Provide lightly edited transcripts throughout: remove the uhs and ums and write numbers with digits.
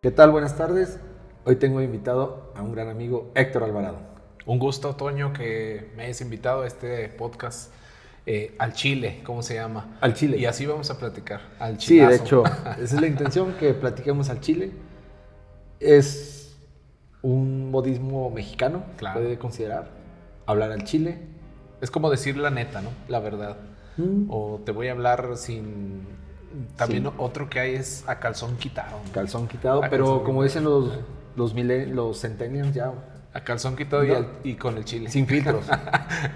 ¿Qué tal? Buenas tardes. Hoy tengo invitado a un gran amigo, Héctor Alvarado. Un gusto, Toño, que me hayas invitado a este podcast al Chile, ¿cómo se llama? Al Chile. Y así vamos a platicar, al Sí, de chilazo. hecho, esa es la intención, que platiquemos al Chile. Es un modismo mexicano, Claro. puede considerar, hablar al Chile. Es como decir la neta, ¿no? La verdad. O te voy a hablar sin... También Sí. otro que hay es a calzón quitado, ¿no? Calzón quitado, A pero calzón como quitado. dicen los centennials ya, A calzón quitado No. y con el chile. sin filtros.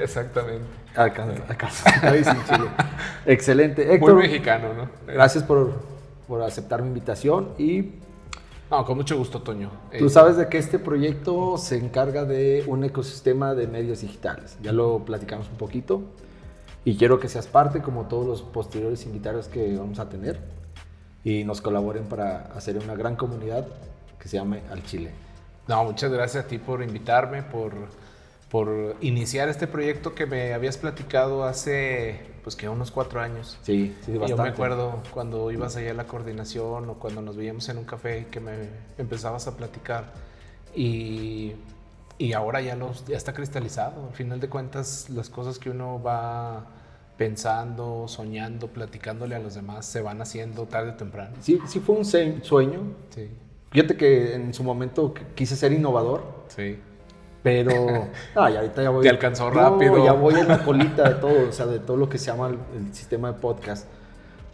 Exactamente. A calzón quitado y sin Chile. Excelente. Muy Héctor, mexicano, ¿no? gracias por aceptar mi invitación y No, con mucho gusto, Toño. tú sabes de que este proyecto se encarga de un ecosistema de medios digitales. Ya lo platicamos un poquito y quiero que seas parte, como todos los posteriores invitados que vamos a tener, y nos colaboren para hacer una gran comunidad que se llame Al Chile. No, muchas gracias a ti por invitarme, por iniciar este proyecto que me habías platicado hace, pues que unos 4 años. Sí, bastante. Yo me acuerdo cuando ibas allá a la coordinación o cuando nos veíamos en un café que me empezabas a platicar y ahora ya está cristalizado. Al final de cuentas, las cosas que uno va pensando, soñando, platicándole a los demás, se van haciendo tarde o temprano. Sí, fue un sueño. Sí, Fíjate que en su momento quise ser innovador, sí. pero ya ahorita ya voy. Te alcanzó rápido. Ya voy en la colita de todo, o sea, de todo lo que se llama el sistema de podcast.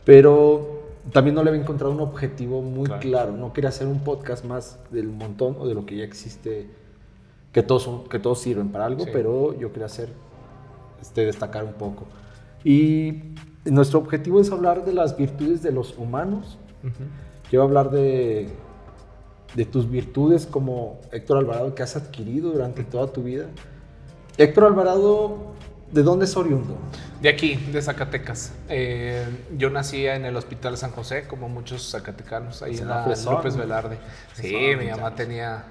Pero también no le había encontrado un objetivo muy claro. No quería hacer un podcast más del montón o de lo que ya existe, que todos sirven para algo, Sí. pero yo quería hacer, destacar un poco. Y nuestro objetivo es hablar de las virtudes de los humanos. Quiero hablar de tus virtudes como Héctor Alvarado que has adquirido durante toda tu vida. Héctor Alvarado, ¿de dónde es oriundo? De aquí, de Zacatecas. Yo nací en el Hospital San José, como muchos zacatecanos, ahí en la fresón, López ¿no? Velarde. Sí, Fresón, mi mamá tenía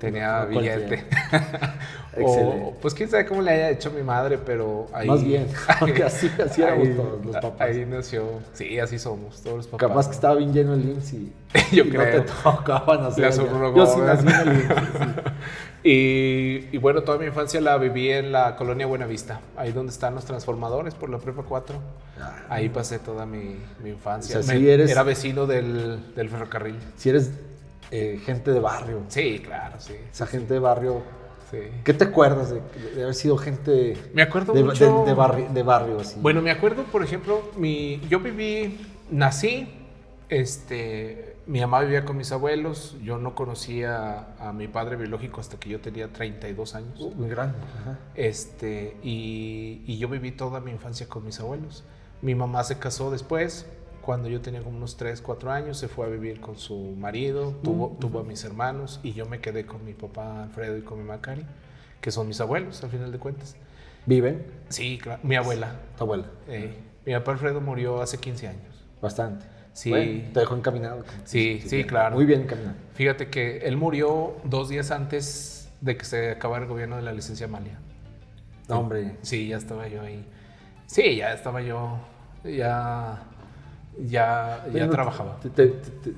No billete. Excelente. Pues quién sabe cómo le haya hecho mi madre, pero ahí... Más bien, porque así éramos ahí- todos los papás. Ahí nació. Sí, así somos, todos los papás. Capaz que estaba bien lleno el IMSS y, Yo y creo. no te tocaba nacer La allá. subrogó, Yo sí ¿verdad? nací en el IMSS, sí. Y bueno, toda mi infancia la viví en la colonia Buenavista, ahí donde están los transformadores por la Prepa 4. Ahí pasé toda mi infancia. O sea, sí eres- Era vecino del ferrocarril. Si eres gente de barrio, Sí, claro, sí. esa gente de barrio, Sí. ¿qué te acuerdas de haber sido gente Me acuerdo de, mucho... de barrio? Así? Bueno, me acuerdo, por ejemplo, yo nací, mi mamá vivía con mis abuelos, yo no conocía a mi padre biológico hasta que yo tenía 32 años. Muy grande. Ajá. Y yo viví toda mi infancia con mis abuelos. Mi mamá se casó después, cuando yo tenía como unos 3, 4 años, se fue a vivir con su marido, tuvo a mis hermanos y yo me quedé con mi papá Alfredo y con mi mamá Cari, que son mis abuelos al final de cuentas. ¿Viven? Sí, claro, mi abuela. Tu abuela. Mi papá Alfredo murió hace 15 años. Bastante. Sí. Bueno, te dejó encaminado. Sí, claro. Muy bien encaminado. Fíjate que él murió 2 días antes de que se acabara el gobierno de la licencia Amalia. No, hombre. Sí, ya estaba yo ahí. Sí, ya estaba yo. Ya Bueno, trabajaba.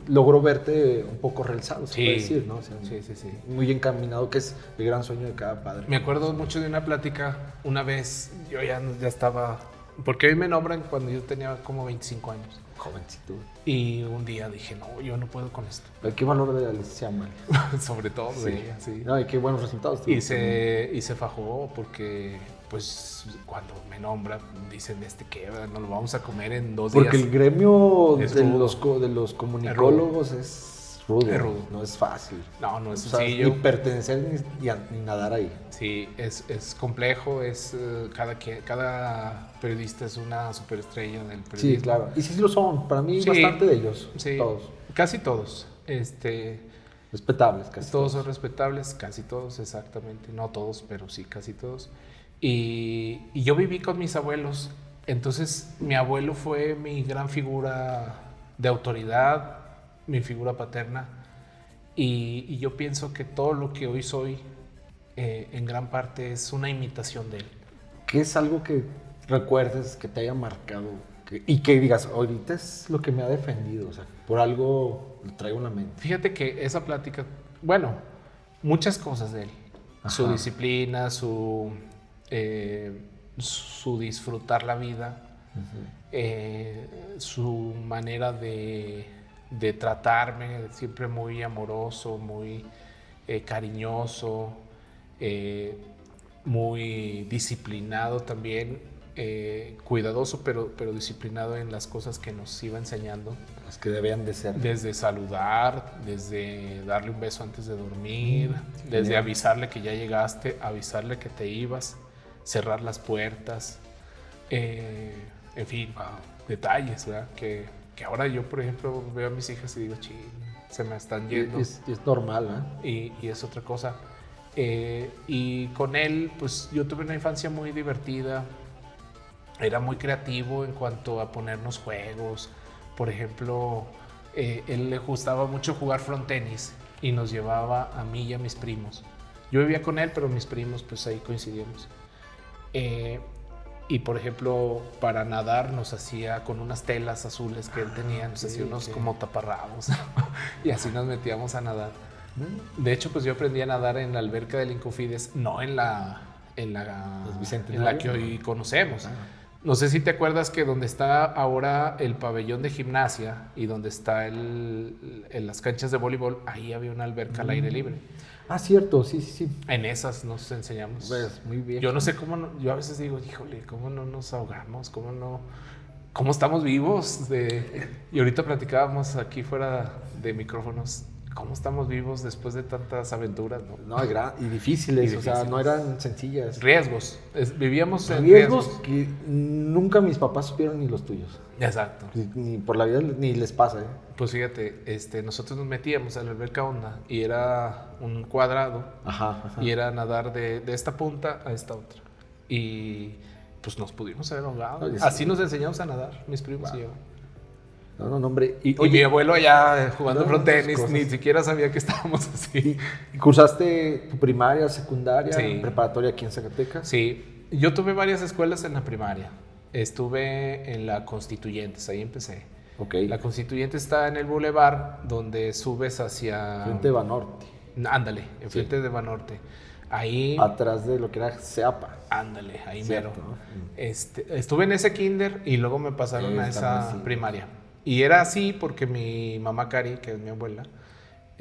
Logró verte un poco realizado, se Sí. puede decir, ¿no? O sea, Sí. muy encaminado, que es el gran sueño de cada padre. Me acuerdo mucho de una plática. Una vez yo ya estaba. Porque hoy me nombran cuando yo tenía como 25 años. Jovencito. Y un día dije, no, yo no puedo con esto. ¿Qué valor de la licencia Amalia? Sobre todo de ella, sí. No, y qué buenos resultados. Y se fajó porque, pues, cuando me nombra, dicen, ¿qué? ¿No lo vamos a comer en 2 días? Porque el gremio Es de rudo. los comunicólogos es rudo. Es rudo. No es fácil. No es O sea, sencillo. ni pertenecer ni nadar ahí. Sí, es complejo, cada periodista es una superestrella del periodismo. Sí, claro. Y sí lo son. Para mí, Sí. bastante de ellos. Sí, Todos. casi todos. Respetables, casi. Todos son respetables, casi todos, exactamente. No todos, pero sí, casi todos. Y yo viví con mis abuelos. Entonces, mi abuelo fue mi gran figura de autoridad, mi figura paterna. Y yo pienso que todo lo que hoy soy, en gran parte, es una imitación de él. ¿Qué es algo que recuerdes que te haya marcado, Y que digas, ahorita es lo que me ha defendido, o sea, por algo lo traigo en la mente. Fíjate que esa plática, bueno, muchas cosas de él. Ajá. Su disciplina, su disfrutar la vida, su manera de tratarme, siempre muy amoroso, muy cariñoso, muy disciplinado también, cuidadoso, pero disciplinado en las cosas que nos iba enseñando. Las que debían de ser. Desde saludar, desde darle un beso antes de dormir, desde avisarle que ya llegaste, avisarle que te ibas, cerrar las puertas, en fin, detalles, ¿verdad? Que ahora yo, por ejemplo, veo a mis hijas y digo, ching, se me están yendo. Es normal, ¿eh? Y es otra cosa. Y con él, pues yo tuve una infancia muy divertida. Era muy creativo en cuanto a ponernos juegos. Por ejemplo, él le gustaba mucho jugar frontenis y nos llevaba a mí y a mis primos. Yo vivía con él, pero mis primos, pues ahí coincidimos. Y por ejemplo, para nadar nos hacía con unas telas azules que él tenía, nos hacía unos como taparrabos y así nos metíamos a nadar. De hecho, pues yo aprendí a nadar en la alberca del Incofides, no en la que hoy conocemos. No sé si te acuerdas que donde está ahora el pabellón de gimnasia y donde está en las canchas de voleibol, ahí había una alberca al aire libre. Ah, cierto, sí. En esas nos enseñamos. Pues, muy bien. Yo no sé cómo, yo a veces digo, híjole, ¿cómo no nos ahogamos? ¿Cómo estamos vivos? Y ahorita platicábamos aquí fuera de micrófonos, ¿cómo estamos vivos después de tantas aventuras? No, y difíciles, o sea, no eran sencillas. Riesgos, vivíamos en riesgos que nunca mis papás supieron ni los tuyos. Exacto. Ni por la vida ni les pasa, ¿eh? Pues fíjate, nosotros nos metíamos a la alberca honda y era un cuadrado. Ajá. Y era nadar de esta punta a esta otra. Y pues nos pudimos haber ahogado. Así nos enseñamos a nadar, mis primos y yo. No, hombre. Y mi abuelo allá jugando frontenis, ni siquiera sabía que estábamos así. ¿Y cursaste tu primaria, secundaria, sí, preparatoria aquí en Zacatecas? Sí, yo tuve varias escuelas en la primaria. Estuve en la Constituyentes, ahí empecé. Okay. La Constituyente está en el Boulevard, donde subes hacia... Frente de Banorte. Ándale, enfrente de Banorte. Ahí... Atrás de lo que era Seapa. Ándale, ahí cierto, mero. ¿no? Estuve en ese kinder y luego me pasaron a esa primaria. Y era así porque mi mamá Cari, que es mi abuela,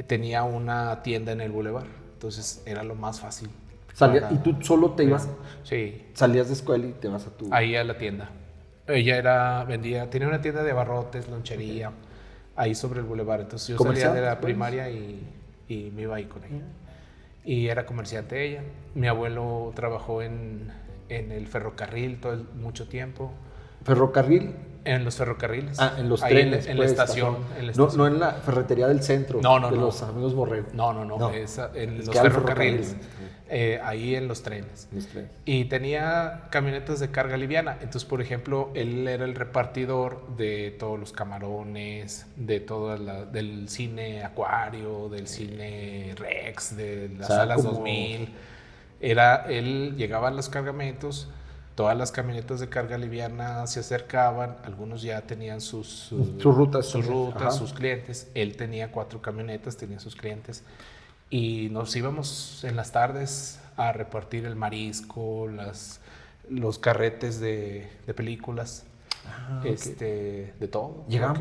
tenía una tienda en el Boulevard. Entonces era lo más fácil. ¿Y tú solo te ibas? Sí. Salías de escuela y te vas a tu... Ahí a la tienda. Ella tenía una tienda de abarrotes, lonchería, ahí sobre el Boulevard. Entonces yo salía de la primaria y me iba ahí con ella. Y era comerciante ella. Mi abuelo trabajó en el ferrocarril mucho tiempo. ¿Ferrocarril? En los ferrocarriles. Ah, en los ahí trenes. En la estación. No en la ferretería del centro. No. De los amigos Borrego. No. En los ferrocarriles. Ahí en los trenes. Y tenía camionetas de carga liviana. Entonces, por ejemplo, él era el repartidor de todos los camarones, de del cine Acuario, del cine Rex, de las salas 2000. Él llegaba a los cargamentos. Todas las camionetas de carga liviana se acercaban, algunos ya tenían sus rutas, sus clientes. Él tenía 4 camionetas, tenía sus clientes. Y nos íbamos en las tardes a repartir el marisco, los carretes de películas, de todo. ¿Llegaban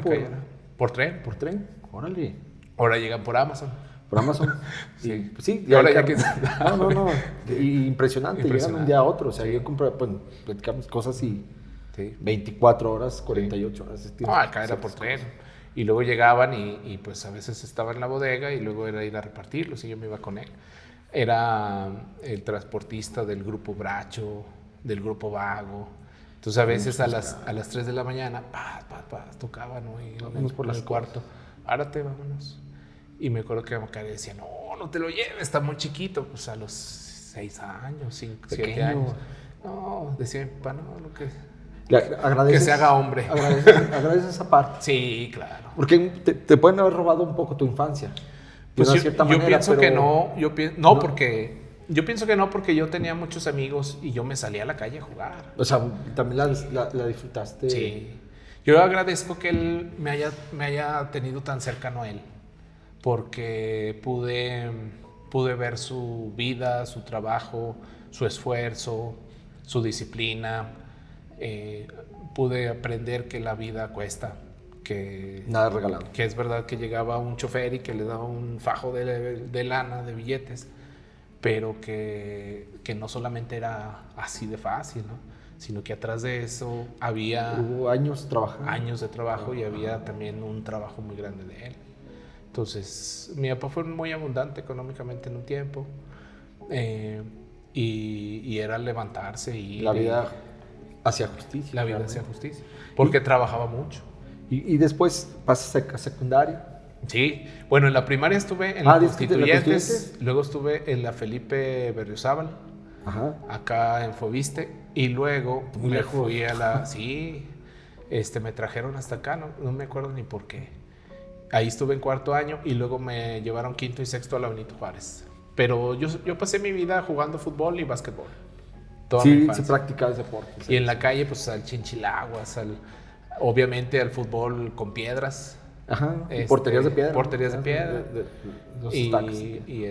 por tren? ¿Por tren? Órale. Ahora llegan por Amazon. ¿Por Amazon? Sí. Sí. Ahora ya que... No. Impresionante. Llegan un día a otro. O sea, yo compré, platicamos cosas y 24 horas, 48 horas. Acá era por tren. Y luego llegaban y pues a veces estaba en la bodega y luego era ir a repartirlos y yo me iba con él. Era el transportista del grupo Bracho, del grupo Vago. Entonces a veces a las 3 de la mañana, tocaban, ¿no? Y vámonos por el cuarto. Árate, vámonos. Y me acuerdo que Macario decía, no te lo lleves, está muy chiquito. Pues a los 6 años, 7 años. No, decía mi papá, lo que... que se haga hombre. Agradeces esa parte. Sí, claro. Porque te pueden haber robado un poco tu infancia. Pues yo pienso que no. Porque yo pienso que no, porque yo tenía muchos amigos y yo me salía a la calle a jugar. O sea, también la disfrutaste. Sí. Yo agradezco que él me haya tenido tan cercano a él, porque pude ver su vida, su trabajo, su esfuerzo, su disciplina. Pude aprender que la vida cuesta, que Nada regalado. que es verdad que llegaba un chofer y que le daba un fajo de lana, de billetes, pero que no solamente era así de fácil, ¿no? Sino que atrás de eso Hubo años trabajando. años de trabajo y había también un trabajo muy grande de él. Entonces, mi papá fue muy abundante económicamente en un tiempo, y era levantarse y La vida hacía justicia. la vida realmente. hacía justicia, porque trabajaba mucho. Y después pasas a secundaria. Sí, bueno, en la primaria estuve en la ¿desde la Constituyentes, Constituyentes? luego estuve en la Felipe Berriozábal, Ajá. acá en Fobiste, y luego Muy me lejos. fui a sí, me trajeron hasta acá, no me acuerdo ni por qué. Ahí estuve en cuarto año y luego me llevaron quinto y sexto a la Benito Juárez. Pero yo pasé mi vida jugando fútbol y básquetbol. Toda mi Sí, infancia. se practicaba ese deporte. Y en la calle, pues al chinchilaguas, obviamente al fútbol con piedras. Ajá. Y porterías de piedra. Porterías de ¿no? piedra. Los Y, stacks, sí. y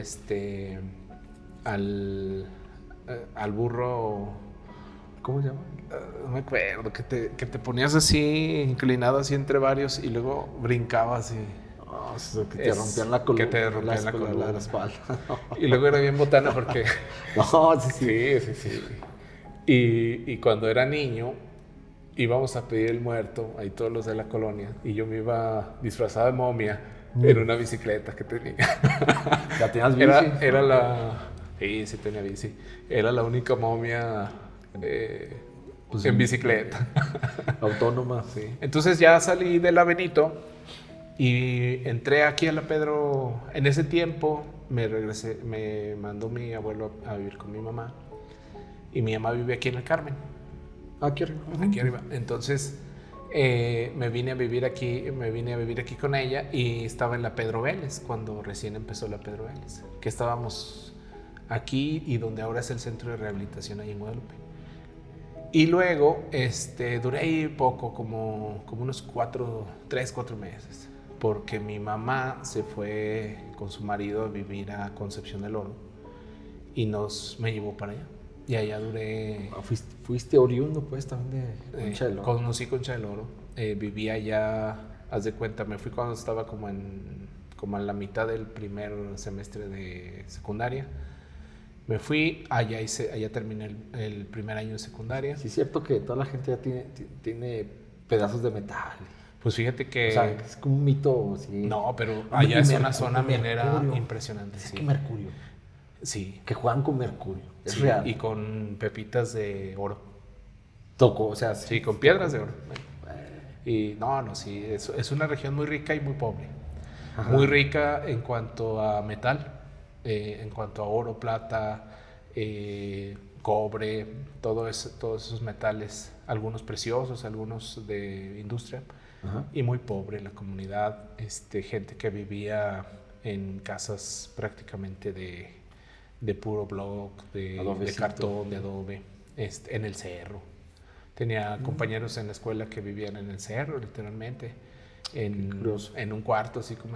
al burro, ¿Cómo se llama? no me acuerdo, que te ponías así, inclinado así entre varios y luego brincabas y... Oh, eso que te rompían la columna. Que te rompían la columna. La espalda. Y luego era bien botana porque... No, sí. Sí. Y cuando era niño, íbamos a pedir el muerto, ahí todos los de la colonia, y yo me iba disfrazado de momia en una bicicleta que tenía. ¿Ya tenías bici? Era la... Sí tenía bici. Era la única momia Pues en bicicleta. Autónoma. Sí. Entonces ya salí de la Benito y entré aquí a la Pedro. En ese tiempo me mandó mi abuelo a vivir con mi mamá, y mi mamá vive aquí en el Carmen, Aquí arriba. aquí arriba. Entonces me vine a vivir aquí con ella, y estaba en la Pedro Vélez cuando recién empezó la Pedro Vélez, que estábamos aquí y donde ahora es el centro de rehabilitación ahí en Guadalupe. Y luego duré ahí poco, como unos 3, 4 meses, porque mi mamá se fue con su marido a vivir a Concepción del Oro y me llevó para allá. Y allá duré... Fuiste oriundo, pues, también de Concha del Oro. Conocí Concha del Oro. Vivía allá, haz de cuenta, me fui cuando estaba como a la mitad del primer semestre de secundaria. Me fui, allá terminé el primer año de secundaria. Sí, es cierto que toda la gente ya tiene pedazos de metal. Pues fíjate que... O sea, es como un mito, sí. No, pero Hombre, allá y es una zona mercurio. minera impresionante. Dicen Sí. que mercurio. Sí. Que juegan con mercurio. Es Sí, real. y con pepitas de oro. Tocó, o sea, Sí, con piedras de oro. Y sí, es una región muy rica y muy pobre. Ajá. Muy rica en cuanto a metal, en cuanto a oro, plata, cobre, todos esos metales, algunos preciosos, algunos de industria. Ajá. Y muy pobre la comunidad, gente que vivía en casas prácticamente de puro block, de cartón, de adobe, en el cerro. Tenía compañeros en la escuela que vivían en el cerro, literalmente, en un cuarto así como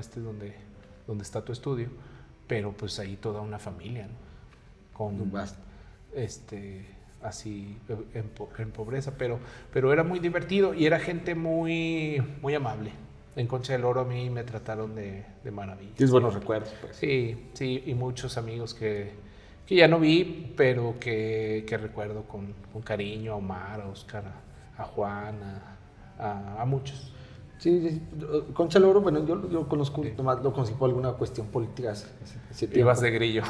donde está tu estudio, pero pues ahí toda una familia, ¿no? Con así en pobreza, pero era muy divertido y era gente muy, muy amable. En Concha del Oro a mí me trataron de maravilla. Tienes buenos recuerdos, pues. Sí, y muchos amigos que ya no vi, pero que recuerdo con cariño, a Omar, a Oscar, a Juan, a muchos. Sí. Concha del Oro, bueno, yo lo conozco, nomás lo conocí por alguna cuestión política. Ibas de grillo.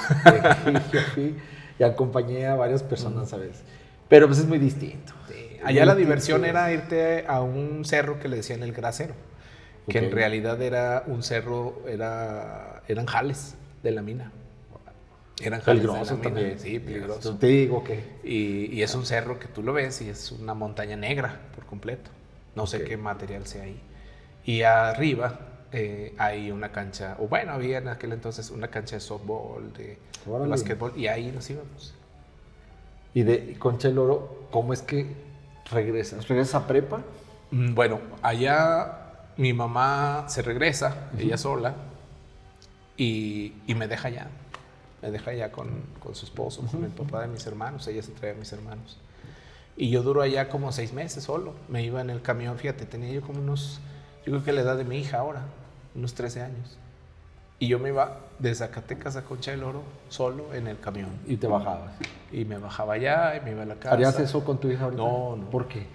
Fui y acompañé a varias personas, ¿sabes? Pero pues es muy distinto. Sí. Allá la diversión era irte a un cerro que le decían el Grasero, que en realidad era un cerro, eran jales de la mina. Eran jales Peligroso de la mina. también. Sí, peligroso. Te digo que... Y es un cerro que tú lo ves y es una montaña negra por completo. No sé qué material sea ahí. Y arriba hay una cancha, o bueno, había en aquel entonces una cancha de softball, de básquetbol, y ahí nos íbamos. Y de Concha del Oro, ¿cómo es que regresas? ¿Regresas a prepa? Bueno, allá mi mamá se regresa, ella sola, y me deja allá. Me deja allá con su esposo, con el papá de mis hermanos. Ella se trae a mis hermanos. Y yo duro allá como 6 meses solo. Me iba en el camión, fíjate, tenía yo como yo creo que la edad de mi hija ahora, unos 13 años. Y yo me iba de Zacatecas a Concha del Oro solo en el camión. Y te bajabas. Y me bajaba allá y me iba a la casa. ¿Harías eso con tu hija ahorita? No. ¿Por qué?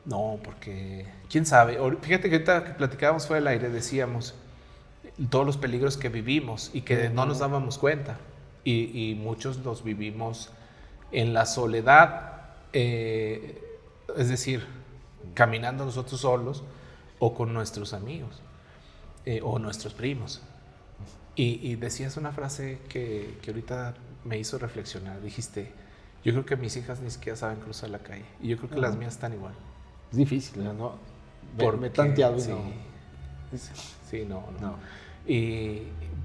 No, porque, quién sabe. Fíjate que ahorita que platicábamos fuera del aire decíamos todos los peligros que vivimos y que no nos dábamos cuenta. Y muchos los vivimos en la soledad, es decir, caminando nosotros solos o con nuestros amigos o nuestros primos. Y decías una frase que ahorita me hizo reflexionar. Dijiste, yo creo que mis hijas ni siquiera saben cruzar la calle. Y yo creo que las mías están igual. Es difícil, ¿no? Me he Porque, tanteado y sí, no. Sí, no.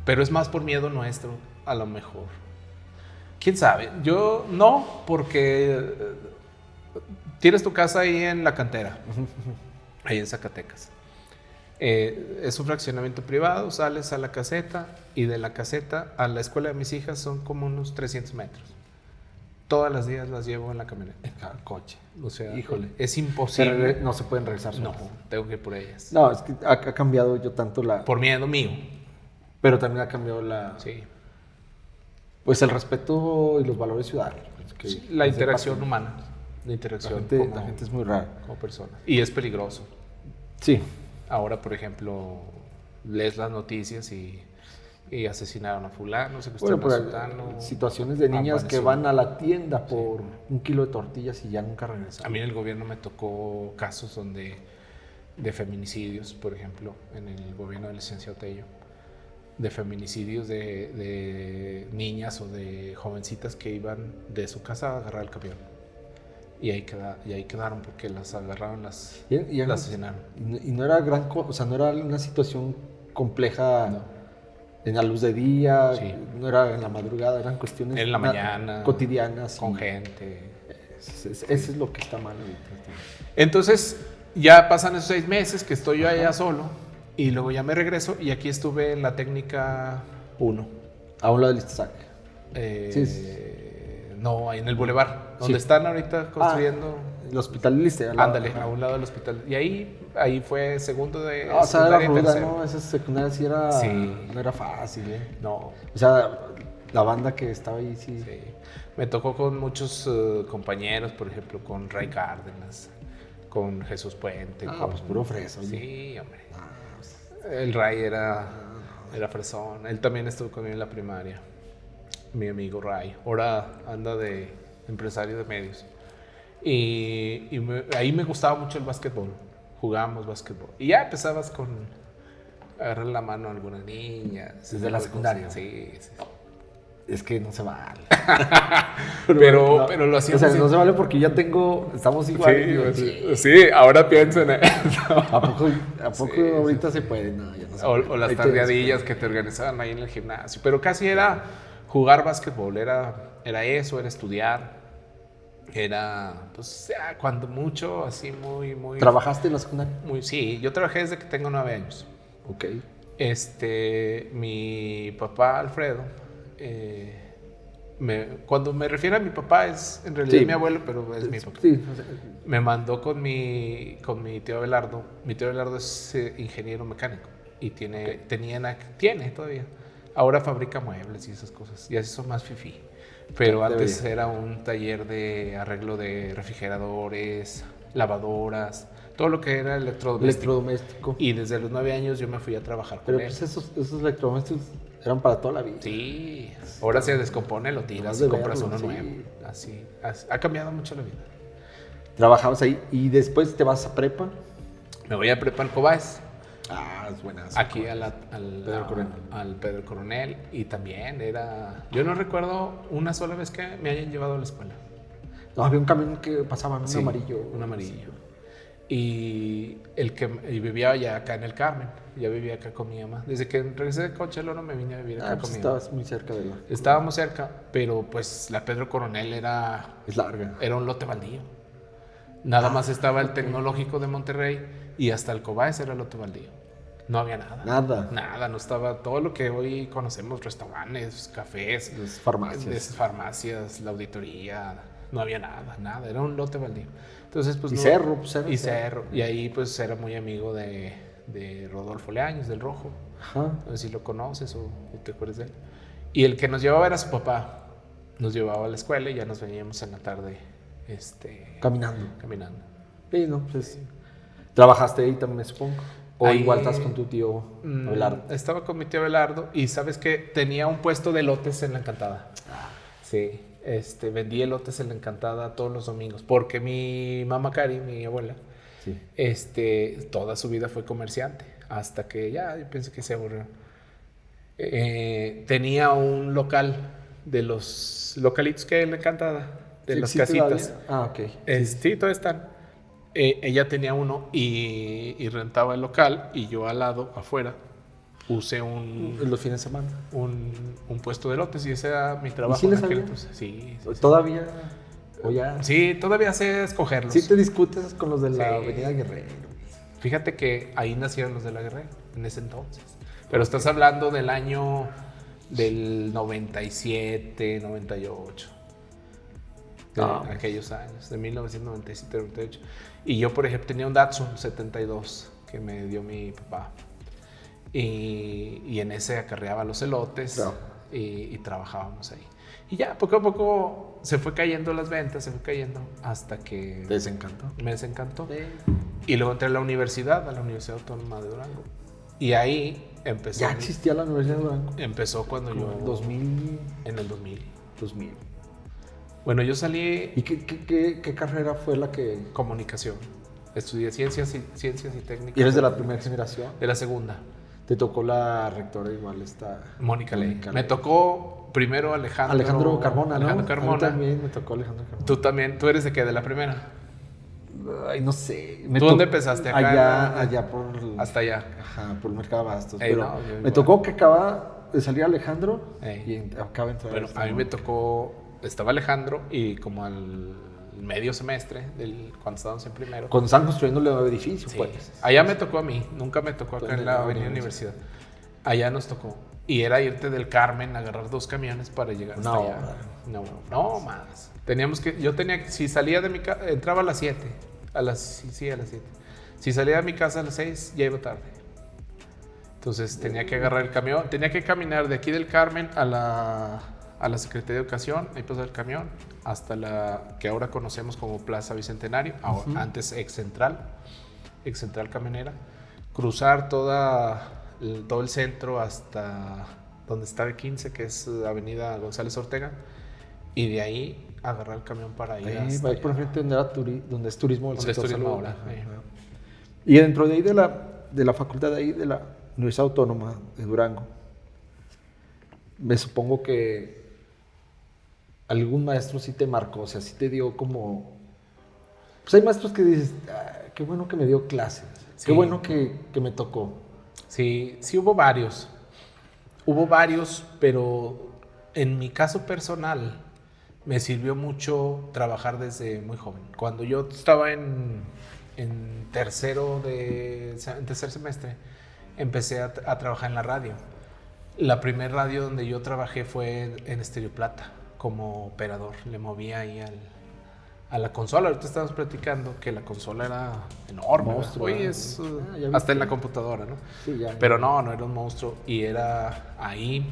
Pero es más por miedo nuestro, a lo mejor. ¿Quién sabe? Yo no, porque tienes tu casa ahí en La Cantera, ahí en Zacatecas. Es un fraccionamiento privado, sales a la caseta y de la caseta a la escuela de mis hijas son como unos 300 metros. Todas las días las llevo en la camioneta, en el coche. O sea, híjole, es imposible. No se pueden regresar solas. No, tengo que ir por ellas. No, es que ha cambiado yo tanto Por miedo mío. Pero también ha cambiado Sí. Pues el respeto y los valores ciudadanos. Sí, la interacción humana. La interacción la gente es muy rara. como persona. Y es peligroso. Sí. Ahora, por ejemplo, lees las noticias y asesinaron a fulano, secuestraron a sultano. Situaciones de niñas que van a la tienda por un kilo de tortillas y ya nunca regresan. A mí en el gobierno me tocó casos de feminicidios, por ejemplo, en el gobierno del licenciado Tello, de feminicidios de niñas o de jovencitas que iban de su casa a agarrar el camión. Y ahí quedaron porque las agarraron, las asesinaron. Y no era o sea, no era una situación compleja en la luz de día, no era en la madrugada, eran cuestiones en la mañana, cotidianas. Con gente. Eso es lo que está mal ahorita. Entonces, ya pasan esos 6 meses que estoy yo allá solo y luego ya me regreso y aquí estuve en la técnica 1. A un lado del Iztazac. No, ahí en el Boulevard, donde están ahorita construyendo. El hospital del Iste. Ándale, a un lado del hospital. Y ahí fue segundo de o sea, era ruda, tercero. ¿no? Esa secundaria sí era, sí. No era fácil, ¿eh? No. O sea, la banda que estaba ahí sí. Me tocó con muchos compañeros, por ejemplo, con Ray Cárdenas, con Jesús Puente. Pues puro fresa. Sí, hombre. El Ray era fresón. Él también estuvo conmigo en la primaria. Mi amigo Ray. Ahora anda de empresario de medios. Y ahí me gustaba mucho el básquetbol. Jugábamos básquetbol. Y ya empezabas con agarrar la mano a alguna niña. Desde la secundaria. Sí. Es que no se vale. pero lo hacíamos. O sea, no se vale porque ya estamos igual. Sí, ahora pienso en eso. ¿A poco ahorita se puede? No, ya no se puede. O las tardeadillas que te organizaban ahí en el gimnasio. Pero casi era jugar básquetbol. Era eso, era estudiar. Era, pues, cuando mucho, así muy... ¿Trabajaste en la secundaria? Sí, yo trabajé desde que tengo 9 años. Ok. Mi papá, Alfredo, cuando me refiero a mi papá, es en realidad mi abuelo, pero es mi papá. Sí. Me mandó con mi tío Abelardo. Mi tío Abelardo es ingeniero mecánico y tiene todavía. Ahora fabrica muebles y esas cosas, y así son más fifí. Pero antes era un taller de arreglo de refrigeradores, lavadoras, todo lo que era electrodoméstico. Y desde los 9 años yo me fui a trabajar con él. Pero pues esos electrodomésticos eran para toda la vida. Sí, ahora se descompone, lo tiras y compras uno nuevo. Así, ha cambiado mucho la vida. Trabajabas ahí y después te vas a prepa. Me voy a prepa en Cobáez. Es buena. Aquí al Pedro Coronel. Y también yo no recuerdo una sola vez que me hayan llevado a la escuela. No, había un camión que pasaba, un amarillo. Un amarillo. Y vivía ya acá en el Carmen. Ya vivía acá con mi mamá. Desde que regresé de Concha del Oro me vine a vivir acá con mi mamá. Estabas muy cerca de la... Estábamos cerca, pero pues la Pedro Coronel es larga. Era un lote baldío. Nada más estaba el Tecnológico de Monterrey y hasta el Cobaes era lote baldío. No había nada. Nada, no estaba todo lo que hoy conocemos, restaurantes, cafés, farmacias, la auditoría, no había nada, era un lote baldío. Entonces, pues, cerro. Y ahí pues era muy amigo de Rodolfo Leaños, del Rojo. Ajá. No sé si lo conoces o te acuerdas de él. Y el que nos llevaba era su papá. Nos llevaba a la escuela y ya nos veníamos en la tarde caminando. Sí, no, pues, ¿trabajaste ahí también, me supongo? ¿O ahí, igual estás con tu tío Abelardo? Estaba con mi tío Abelardo y sabes que tenía un puesto de elotes en La Encantada. Sí, vendí elotes en La Encantada todos los domingos porque mi mamá Cari, mi abuela, sí, toda su vida fue comerciante hasta que ya yo pensé que se aburrió. Tenía un local de los localitos que hay en La Encantada, de las casitas. Ok. Sí, todos están. Ella tenía uno y rentaba el local y yo al lado, afuera, puse los fines de semana un puesto de lotes y ese era mi trabajo. ¿Y sí Sí. ¿Todavía? ¿O ya? Sí, todavía sé escogerlos. Sí te discutes con los de la Avenida Guerrero. Fíjate que ahí nacieron los de la Guerrero, en ese entonces. Pero estás hablando del año del 97, 98. Aquellos años, de 1997, 98. Y yo, por ejemplo, tenía un Datsun 72 que me dio mi papá. Y en ese acarreaba los elotes y trabajábamos ahí. Y ya, poco a poco se fue cayendo las ventas, hasta que... ¿Te desencantó? Me desencantó. Sí. Y luego entré a la Universidad Autónoma de Durango. Y ahí empezó... ¿Ya existía la Universidad de Durango? Empezó cuando yo... ¿En 2000? En el 2000. Bueno, yo salí... ¿Y qué carrera fue la que...? Comunicación. Estudié ciencias y técnicas. ¿Y eres de la primera generación? De la segunda. ¿Te tocó la rectora igual Mónica Ley. Me tocó primero Alejandro Carmona, ¿no? Alejandro Carmona. A mí también me tocó Alejandro Carmona. ¿Tú también? ¿Tú eres de qué? ¿De la primera? Ay, no sé. ¿Tú dónde empezaste? Allá por... Hasta allá. Ajá, por el Mercado Bastos. Pero no, me tocó que acaba de salir Alejandro y acaba de entrar. Bueno, a mí me tocó... Estaba Alejandro y como al medio semestre, cuando estábamos en primero. Cuando estaban construyendo el nuevo edificio, sí. Pues. Allá me tocó a mí, nunca me tocó acá en la Avenida Universidad. Allá nos tocó. Y era irte del Carmen, agarrar 2 camiones para llegar hasta allá. No, más. Si salía de mi casa, entraba a las 7. A las 7. Si salía de mi casa a las 6, ya iba tarde. Entonces tenía que agarrar el camión, tenía que caminar de aquí del Carmen a la Secretaría de Educación, ahí pasaba el camión, hasta la que ahora conocemos como Plaza Bicentenario, antes Ex Central Camionera, cruzar todo el centro hasta donde está el 15, que es Avenida González Ortega, y de ahí agarrar el camión para ir hasta allá. Por frente donde es turismo. Donde es turismo ahora. Y dentro de ahí de la facultad de ahí, de la Universidad Autónoma de Durango, me supongo que algún maestro sí te marcó, o sea, sí te dio como... Pues hay maestros que dices, qué bueno que me dio clases, qué bueno que me tocó. Sí, hubo varios. Pero en mi caso personal me sirvió mucho trabajar desde muy joven. Cuando yo estaba en tercer semestre, empecé a trabajar en la radio. La primer radio donde yo trabajé fue en Estéreo Plata, como operador. Le movía ahí a la consola. Ahorita estábamos platicando que la consola era enorme. Hoy es hasta en la computadora, ¿no? Sí, ya. Pero no era un monstruo. Y era ahí,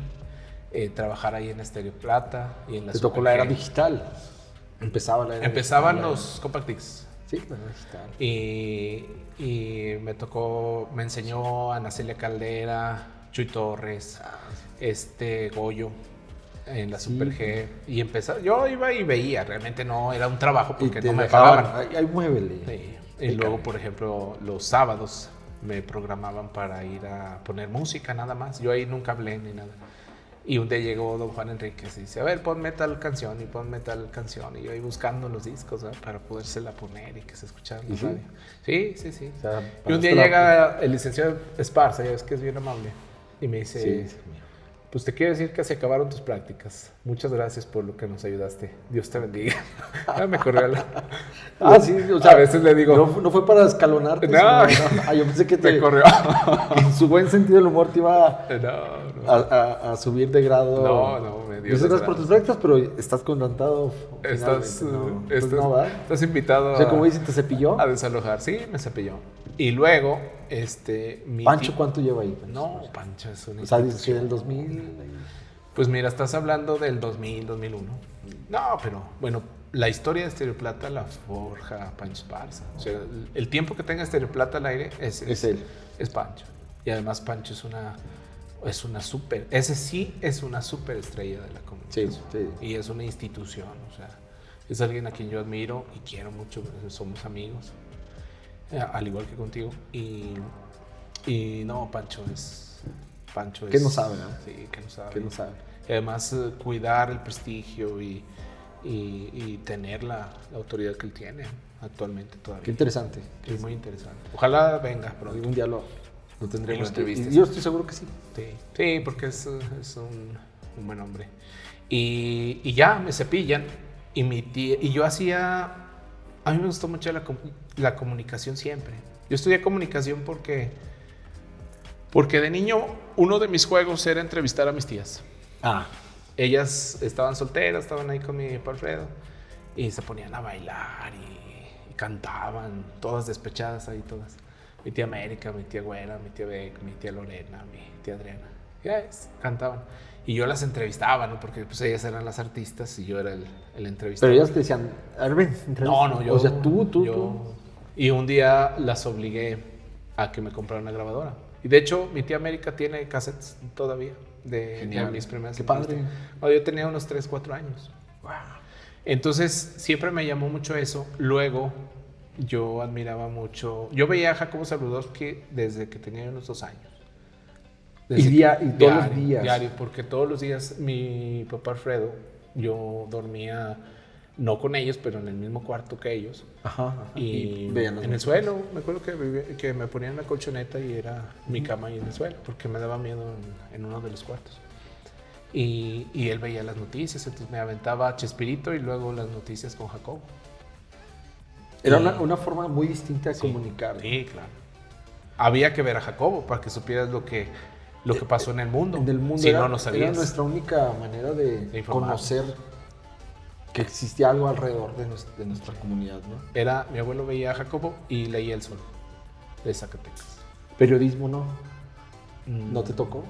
trabajar ahí en Estéreo Plata y en la Te tocó la era digital. Empezaban los Compact Discs. Sí, la era digital. Y me enseñó Ana Celia Caldera, Chuy Torres, Goyo en la Super G. Y yo iba y veía, realmente no era un trabajo porque no me pagaban. Ahí muévele. Sí. Y luego, por ejemplo, los sábados me programaban para ir a poner música nada más. Yo ahí nunca hablé ni nada. Y un día llegó don Juan Enríquez y dice, a ver, ponme tal canción y ponme tal canción. Y yo ahí buscando los discos, ¿verdad? Para podérsela poner y que se escuchara en la radio. Sí. O sea, y un día llega el licenciado Esparza, ya ves que es bien amable, y me dice, pues te quiero decir que se acabaron tus prácticas. Muchas gracias por lo que nos ayudaste. Dios te bendiga. Me corrió la... Sí, o sea, a veces le digo... No fue para escalonarte. No. Yo pensé que Me corrió. que en su buen sentido del humor te iba No. a subir de grado. No, me dio. Muchas gracias por tus prácticas, pero estás contratado. Estás ¿verdad? estás invitado O sea, como dicen, ¿te cepilló? a desalojar. Sí, me cepilló. Y luego, mi ¿Pancho tío- cuánto lleva ahí? No, Pancho es una O sea, dices que institución. del 2000. Pues mira, estás hablando del 2000, 2001. No, pero bueno, la historia de Estéreo Plata la forja Pancho Esparza. O sea, el tiempo que tenga Estéreo Plata al aire es él. Es Pancho. Y además Pancho es una súper, ese sí es una súper estrella de la comunicación. Sí. Y es una institución, o sea, es alguien a quien yo admiro y quiero mucho, somos amigos, al igual que contigo. Y no, Pancho es... ¿Qué no sabe, no? Sí, que no sabe. Que no sabe. Y además cuidar el prestigio y tener la autoridad que él tiene actualmente todavía. Qué interesante. Es muy interesante. Ojalá venga pronto. Algún día lo tendremos. Y lo entrevistes. Y yo estoy seguro que sí. Sí, porque es un buen hombre. Y ya me cepillan. Y mi tía, y yo hacía... A mí me gustó mucho la comunicación siempre. Yo estudié comunicación porque de niño uno de mis juegos era entrevistar a mis tías. Ellas estaban solteras, estaban ahí con mi papá Alfredo y se ponían a bailar y cantaban, todas despechadas ahí, todas. Mi tía América, mi tía Güera, mi tía Beck, mi tía Lorena, mi tía Adriana. Cantaban. Y yo las entrevistaba, ¿no? Porque pues ellas eran las artistas y yo era el entrevistador. Pero ellas te decían, a ver, ven, No, yo. O sea, tú. Y un día las obligué a que me compraran una grabadora. Y de hecho, mi tía América tiene cassettes todavía de mis primeras Qué padre. entrevistas. Yo tenía unos 3, 4 años. Wow. Entonces, siempre me llamó mucho eso. Luego, yo admiraba mucho... Yo veía a Jacobo Zabludovsky desde que tenía unos 2 años. Y todos los días. Diario, porque todos los días mi papá Alfredo, yo dormía... No con ellos, pero en el mismo cuarto que ellos. Ajá. Y en el suelo. Me acuerdo que me ponían la colchoneta y era mi cama ahí en el suelo, porque me daba miedo en uno de los cuartos. Y él veía las noticias, entonces me aventaba Chespirito y luego las noticias con Jacobo. Era una forma muy distinta de comunicar. Sí, claro. Había que ver a Jacobo para que supieras lo que pasó en el mundo. En el mundo si era, no sabías. era nuestra única manera de conocer que existía algo alrededor de nuestra comunidad, ¿no? Mi abuelo veía a Jacobo y leía El Sol, de Zacatecas. ¿Periodismo no? ¿No te tocó?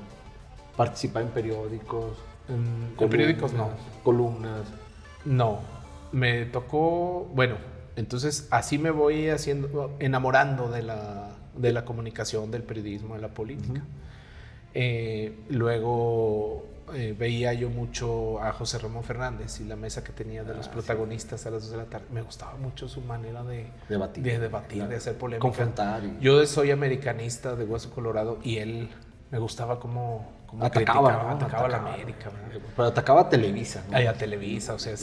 ¿Participar en periódicos? En periódicos no. ¿Columnas? No, me tocó, bueno, entonces así me voy enamorando de la comunicación, del periodismo, de la política. Luego veía yo mucho a José Ramón Fernández y la mesa que tenía de los protagonistas a las 2 de la tarde. Me gustaba mucho su manera de debatir, claro, de hacer polémica. Confrontar. Yo soy americanista de hueso colorado y él me gustaba cómo atacaba a la América. ¿verdad? Pero atacaba a Televisa, ¿no? A Televisa, o sea,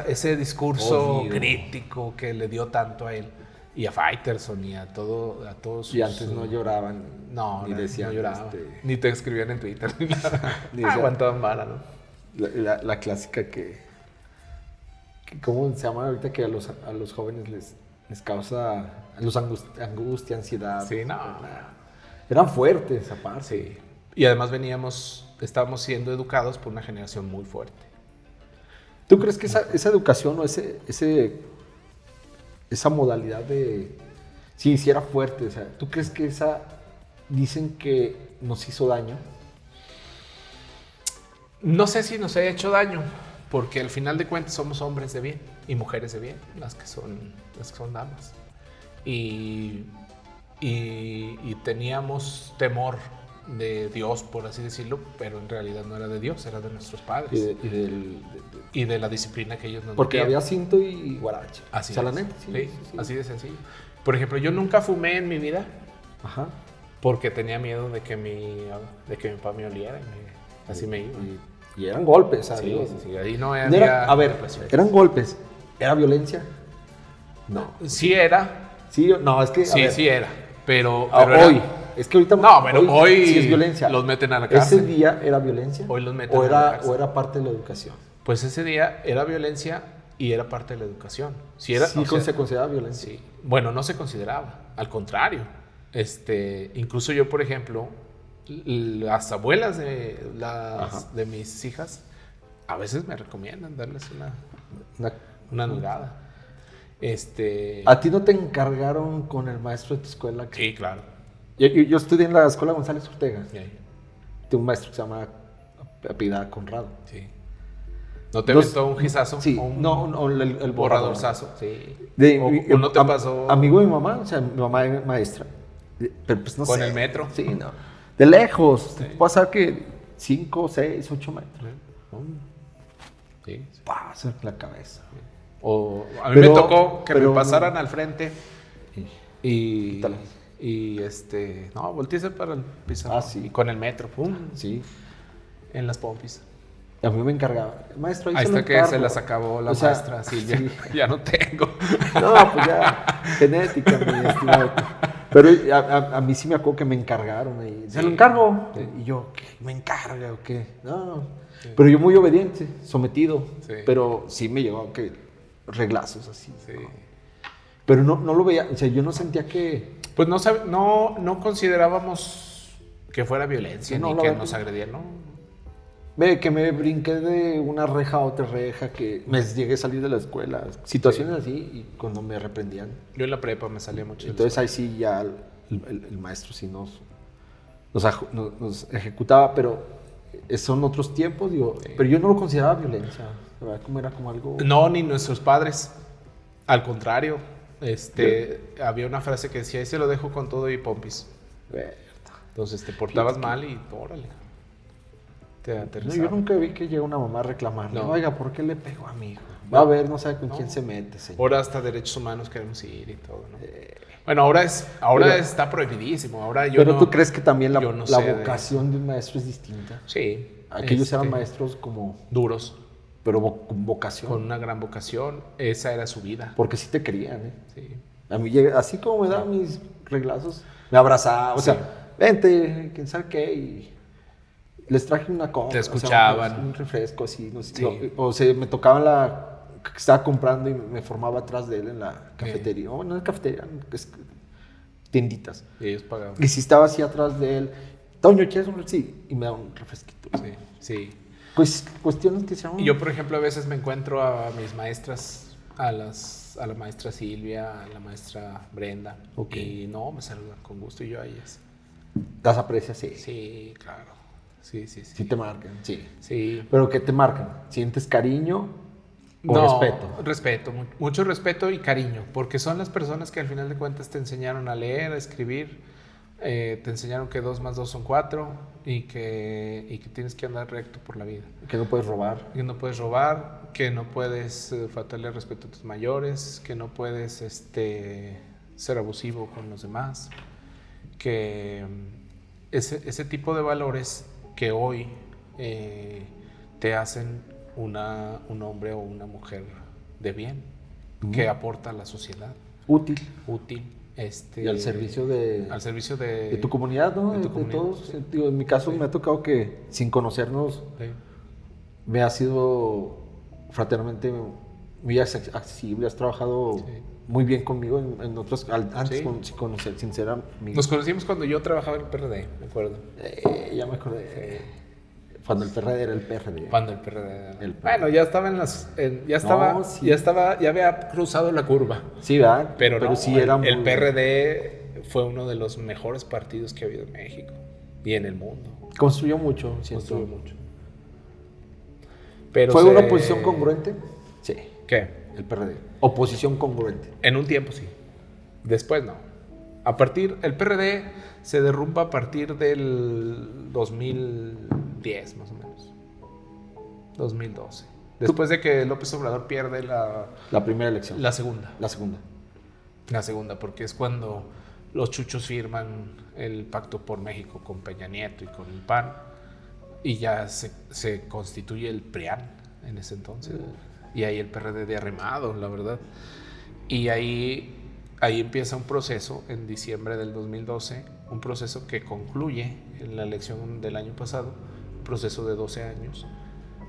ese discurso crítico que le dio tanto a él. Y a Faitelson y a todos sus... Y antes no lloraban. Ni decían, no lloraban. Ni te escribían en Twitter. Ni aguantaban vara, ¿no? La clásica que ¿cómo se llama ahorita? Que a los jóvenes les causa angustia, ansiedad. Sí, no. Eran fuertes aparte. Sí. Y además estábamos siendo educados por una generación muy fuerte. ¿Tú crees que esa educación o esa modalidad de... Sí, era fuerte. O sea, ¿tú crees que dicen que nos hizo daño? No sé si nos haya hecho daño, porque al final de cuentas somos hombres de bien y mujeres de bien, las que son damas. Y teníamos temor de Dios, por así decirlo, pero en realidad no era de Dios, era de nuestros padres. Y de la disciplina que ellos nos porque metían. había cinto y guarache. Así o sea, es. la neta, sí. Así de sencillo. Por ejemplo, yo nunca fumé en mi vida. Ajá. Porque tenía miedo de que mi papá me oliera y así me iba. Y eran golpes, ¿sabes? Sí. Ahí no había... A ver, eran golpes. ¿Era violencia? No. Sí era. Sí, no, es que... Sí era. Pero hoy... Es que ahorita... No, pero hoy sí es violencia. Los meten a la cárcel. ¿Ese día era violencia? Hoy los meten a la cárcel. ¿O era parte de la educación? pues ese día era violencia y era parte de la educación. Sí, se consideraba violencia. Sí. Bueno, no se consideraba, al contrario. Incluso yo, por ejemplo, las abuelas de mis hijas a veces me recomiendan darles una nalgada. ¿A ti no te encargaron con el maestro de tu escuela? Sí, claro. Yo estudié en la escuela González Ortega. Sí. Tuve un maestro que se llama Apida Conrado. Sí. ¿No te aventó un gizazo? Sí, no, el borradorzazo. Sí. O no te pasó. Amigo de mi mamá, o sea, mi mamá era maestra. Pero pues no sé. ¿Con el metro? Sí, no. De lejos. Sí. Te puedo pasar que 5, 6, 8 metros. Sí. Pasa la cabeza. O a mí me tocó que me pasaran al frente y no, volteé para el pizarrón. Sí. Y con el metro, pum. Sí. En las pompis. A mí me encargaba. Maestro, ahí está que se las acabó la maestra Silvia. Sí. Ya no tengo. No, pues ya, genética, mi estimado. Pero a mí sí me acuerdo que me encargaron ahí. ¿Se lo encargo? Sí. Y yo, ¿qué? ¿Me encarga o qué? No. Sí. Pero yo muy obediente, sometido. Sí. Pero sí me llevaba que reglazos así. Sí. Pero no lo veía, o sea, yo no sentía que... Pues no considerábamos que fuera violencia, sí, ni que nos agredieran, ¿no? Que me brinqué de una reja a otra reja, que me llegué a salir de la escuela, situaciones así, y cuando me reprendían. Yo en la prepa me salía mucho. Entonces ahí sí ya el maestro sí nos ejecutaba, pero son otros tiempos, digo, sí. Pero yo no lo consideraba violencia, ¿verdad? Como era como algo... No, ni nuestros padres, al contrario, había una frase que decía, ahí se lo dejo con todo y pompis. Entonces te portabas mal y órale. No, yo nunca vi que llegue una mamá a reclamar. No. Oiga, ¿por qué le pegó a mi hijo? Va a ver, no sabe con quién se mete, señor. Ahora hasta derechos humanos queremos ir y todo, ¿no? Bueno, ahora está prohibidísimo. Pero ¿tú crees que también la vocación de un maestro es distinta? Sí. Aquellos eran maestros como... duros. Pero con vocación. Con una gran vocación. Esa era su vida. Porque sí te querían, ¿eh? Sí. A mí, así como me daban mis reglazos, me abrazaba, o sea, vente, quién sabe qué, y... Les traje una cosa. Te escuchaban. O sea, un refresco así, no sé. Sí. O sea, me tocaban la que estaba comprando y me formaba atrás de él en la cafetería. No, no es cafetería, es tienditas. Y ellos pagaban. Y si estaba así atrás de él, Toño, ¿quieres un refresco? Sí, y me daba un refresquito. Sí, sí. Pues cuestiones que se llaman... Y yo, por ejemplo, a veces me encuentro a mis maestras, a la maestra Silvia, a la maestra Brenda. Okay. Y no, me saludan con gusto y yo a ellas. ¿Las aprecias? Sí. Sí, claro. Sí. Sí te marcan, sí. Sí. ¿Pero qué te marcan? ¿Sientes cariño o respeto? Respeto, mucho respeto y cariño, porque son las personas que al final de cuentas te enseñaron a leer, a escribir, te enseñaron que 2 más 2 son 4 y que tienes que andar recto por la vida. Que no puedes robar. Que no puedes faltarle el respeto a tus mayores, que no puedes ser abusivo con los demás, que ese tipo de valores que hoy te hacen un hombre o una mujer de bien, que aporta a la sociedad. Útil. Y al servicio de tu comunidad, ¿no? De todos. Sí. Digo, en mi caso me ha tocado que sin conocernos me has sido fraternamente muy accesible, has trabajado muy bien conmigo en otros, antes sin conocer, sin ser amigos. Nos conocimos cuando yo trabajaba en el PRD, me acuerdo. Ya me acordé. Cuando el PRD era el PRD. Cuando el PRD era el PRD. Bueno, ya estaba ya había cruzado la curva. Sí, ¿verdad? Pero sí era muy... El PRD fue uno de los mejores partidos que ha habido en México y en el mundo. Construyó mucho. Pero ¿Fue una oposición congruente? Sí. ¿Qué? El PRD. Oposición congruente. En un tiempo sí. Después no. El PRD se derrumba a partir del 2010 más o menos. 2012. Después de que López Obrador pierde la primera elección. La segunda. La segunda, porque es cuando los chuchos firman el pacto por México con Peña Nieto y con el PAN y ya se constituye el PRIAN en ese entonces. Y ahí el PRD de arremado, la verdad. Y ahí empieza un proceso en diciembre del 2012, un proceso que concluye en la elección del año pasado, un proceso de 12 años,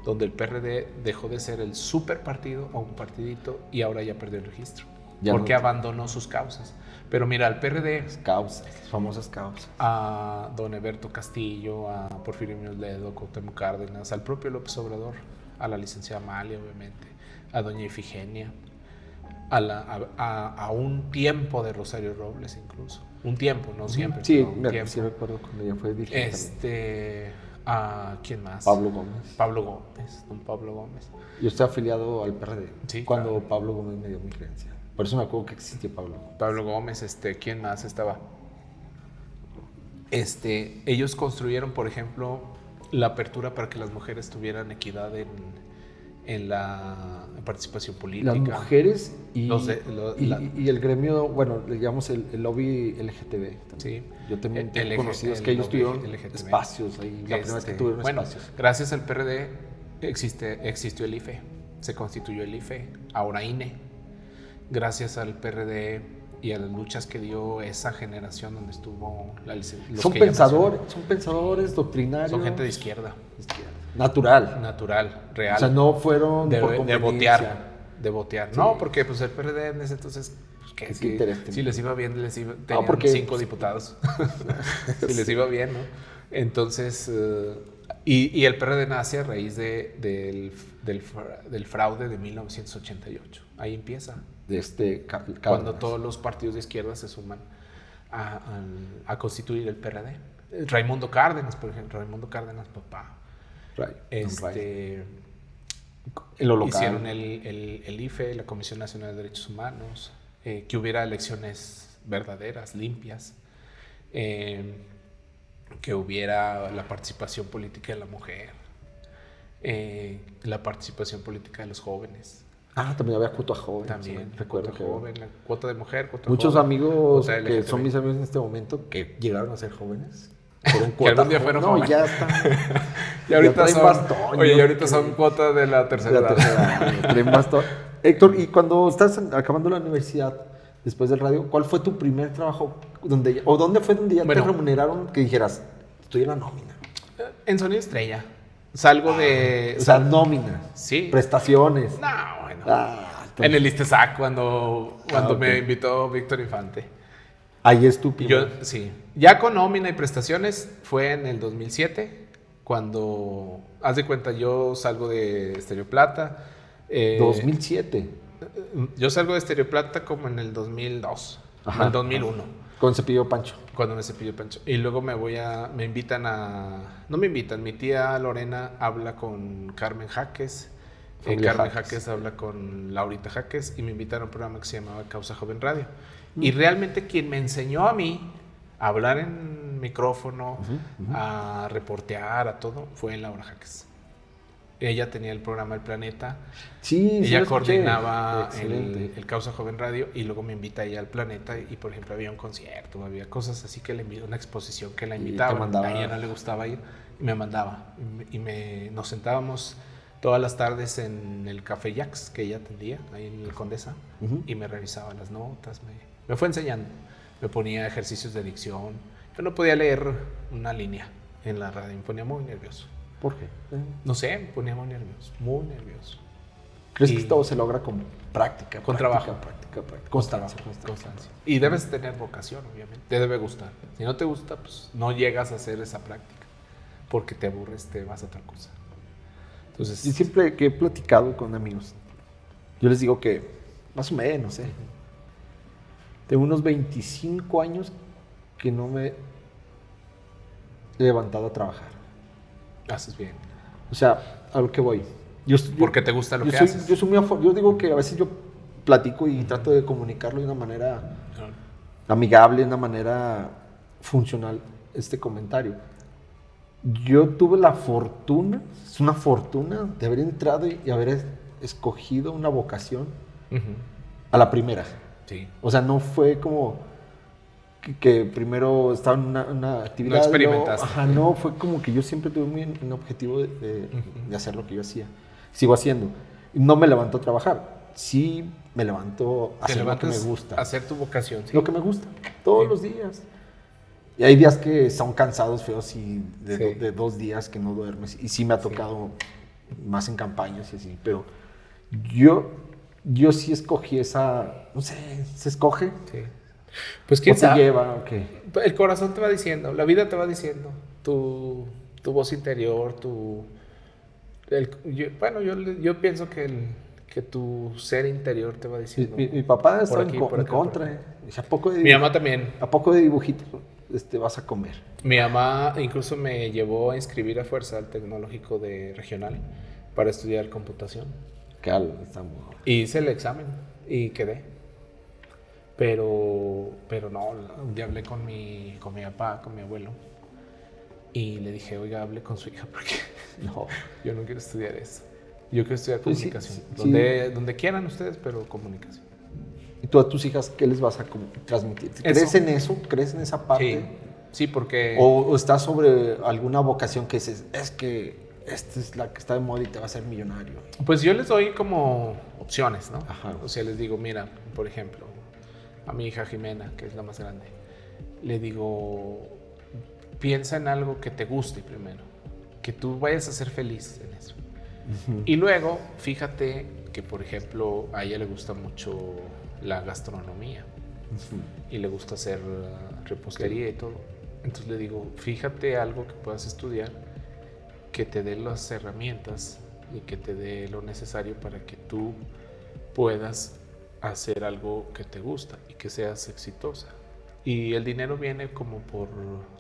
donde el PRD dejó de ser el super partido a un partidito y ahora ya perdió el registro. Ya porque no. abandonó sus causas. Pero mira, al PRD, Causas, famosas causas. a don Eberto Castillo, a Porfirio Muñoz Ledo, Cuauhtémoc Cárdenas, al propio López Obrador, a la licenciada Amalia, obviamente, a doña Ifigenia, a un tiempo de Rosario Robles incluso. Un tiempo, no siempre. Sí, pero un tiempo. sí recuerdo cuando ella fue dirigente. ¿A quién más? Pablo Gómez. Pablo Gómez, don Pablo Gómez. Yo estoy afiliado al PRD. Sí, cuando claro. Pablo Gómez me dio mi creencia. Por eso me acuerdo que existía Pablo. Pablo Gómez, ¿quién más estaba? Ellos construyeron, por ejemplo, la apertura para que las mujeres tuvieran equidad en la participación política. Las mujeres y, y el gremio, bueno, le llamamos el lobby LGTB. Sí. Yo también tengo conocidos que ellos tuvieron espacios ahí, la primera vez que tuvieron espacios. Gracias al PRD existió el IFE, se constituyó el IFE, ahora INE. Gracias al PRD y a las luchas que dio esa generación donde estuvo Son pensadores doctrinarios. Son gente de izquierda. Natural, real. O sea, no fueron de conveniencia. votear. Sí. No, porque pues el PRD en ese entonces, pues, si les iba bien, tenían 5 diputados. Si les iba bien, ¿no? Entonces, y el PRD nace a raíz del fraude de 1988. Ahí empieza. Cuando todos los partidos de izquierda se suman a constituir el PRD. Raimundo Cárdenas, por ejemplo, papá. En lo local. Hicieron el IFE, la Comisión Nacional de Derechos Humanos, que hubiera elecciones verdaderas, limpias, que hubiera la participación política de la mujer, la participación política de los jóvenes. También había cuota joven. También, recuerdo cuota joven, la cuota de mujer, cuota muchos joven, amigos cuota que LGTB. son mis amigos en este momento que llegaron a ser jóvenes. Que algún día fueron jóvenes. Ya están. Y ahorita traen bastón. Oye, y ahorita son cuota de la tercera edad. Traen bastón. Héctor, y cuando estás acabando la universidad, después del radio, ¿cuál fue tu primer trabajo? ¿Dónde fue donde ya te remuneraron que dijeras, estoy en la nómina? En Sonido Estrella. Salgo de... O sea, nómina. Sí. Prestaciones. No, bueno. Entonces, en el ISTESAC cuando okay. me invitó Víctor Infante. Ahí es tu primer. Sí. Ya con nómina y prestaciones fue en el 2007, cuando, haz de cuenta, yo salgo de Estéreo Plata. 2007. Yo salgo de Estéreo Plata como en el 2002, en el 2001. Con Cepillo Pancho. Cuando me cepillo Pancho. Y luego no me invitan, mi tía Lorena habla con Carmen Jaques. Carmen Jaques habla con Laurita Jaques y me invitaron a un programa que se llamaba Causa Joven Radio. Y realmente quien me enseñó a mí a hablar en micrófono, a reportear, a todo, fue Laura Jaques. Ella tenía el programa El Planeta. Sí, ella coordinaba el Causa Joven Radio y luego me invita ella al Planeta y, por ejemplo, había un concierto, había cosas así que le invitaba, una exposición que la invitaba. A ella no le gustaba ir y me mandaba. Nos sentábamos todas las tardes en el Café Jax que ella atendía, ahí en el Condesa, y me revisaba las notas, me fue enseñando. Me ponía ejercicios de dicción. Yo no podía leer una línea en la radio, me ponía muy nervioso. ¿Por qué? No sé, me ponía muy nervioso. ¿Crees que todo se logra con práctica? Con trabajo. Constancia. Y debes tener vocación, obviamente. Te debe gustar. Si no te gusta, pues no llegas a hacer esa práctica. Porque te aburres, te vas a otra cosa. Entonces, y siempre que he platicado con amigos, yo les digo que, más o menos, tengo unos 25 años que no me he levantado a trabajar. Haces bien. O sea, a lo que voy. Porque te gusta lo que haces. Yo digo que a veces yo platico y trato de comunicarlo de una manera amigable, de una manera funcional, este comentario. Yo tuve la fortuna, es una fortuna, de haber entrado y haber escogido una vocación a la primera. Sí. O sea, no fue como que primero estaba en una actividad. No experimentaste. No, fue como que yo siempre tuve un objetivo de hacer lo que yo hacía. Sigo haciendo. No me levanto a trabajar. Sí me levanto a hacer lo que me gusta. Hacer tu vocación. ¿Sí? Lo que me gusta. Todos los días. Y hay días que son cansados, feos, y de 2 días que no duermes. Y sí me ha tocado más en campañas y así, pero yo sí escogí esa, no sé, ¿se escoge? Sí. Pues ¿O quién se sabe. lleva o qué? El corazón te va diciendo, la vida te va diciendo, tu voz interior, yo pienso que tu ser interior te va diciendo. Mi papá por estaba aquí, en por acá, contra, por acá. Dice, ¿a poco Mi mamá también. ¿a poco de dibujitos vas a comer? Mi mamá incluso me llevó a inscribir a fuerza al tecnológico de regional para estudiar computación. Estamos... Y hice el examen y quedé. Pero no, un día hablé con mi papá, con mi abuelo, y le dije, oiga, hable con su hija porque no, yo no quiero estudiar eso. Yo quiero estudiar Pues sí, comunicación. sí. Donde quieran ustedes, pero comunicación. ¿Y tú a tus hijas qué les vas a transmitir? ¿Crees en eso? ¿Crees en esa parte? Sí, porque... ¿O estás sobre alguna vocación que dices, es que esta es la que está de moda y te va a hacer millonario? Pues yo les doy como opciones, ¿no? Ajá. O sea, les digo, mira, por ejemplo, a mi hija Jimena, que es la más grande, le digo, piensa en algo que te guste primero, que tú vayas a ser feliz en eso. Uh-huh. Y luego, fíjate que, por ejemplo, a ella le gusta mucho la gastronomía. Uh-huh. Y le gusta hacer repostería y todo. Entonces le digo, fíjate algo que puedas estudiar, que te dé las herramientas y que te dé lo necesario para que tú puedas hacer algo que te gusta y que seas exitosa. Y el dinero viene como por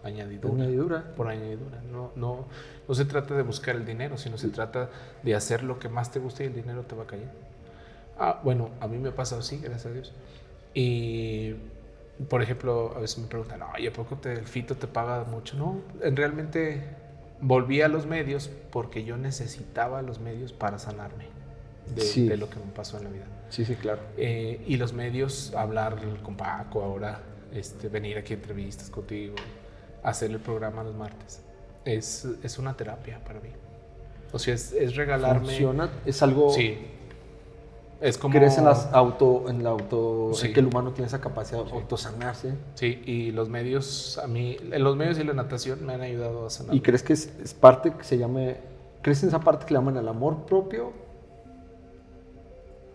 añadidura. Por añadidura. No se trata de buscar el dinero, sino se trata de hacer lo que más te gusta y el dinero te va cayendo. Bueno, a mí me ha pasado así, gracias a Dios. Y, por ejemplo, a veces me preguntan, ¿y a poco el Fito te paga mucho? No, realmente volví a los medios porque yo necesitaba los medios para sanarme de lo que me pasó en la vida. Sí, claro. Y los medios, hablar con Paco ahora, venir aquí a entrevistas contigo, hacer el programa los martes, es una terapia para mí. O sea, es regalarme... ¿Funciona? ¿Es algo...? Sí. Es como... ¿Crees en en que el humano tiene esa capacidad de autosanarse? Sí, y los medios, los medios y la natación me han ayudado a sanar. ¿Y crees que es parte que se llame... ¿Crees en esa parte que le llaman el amor propio?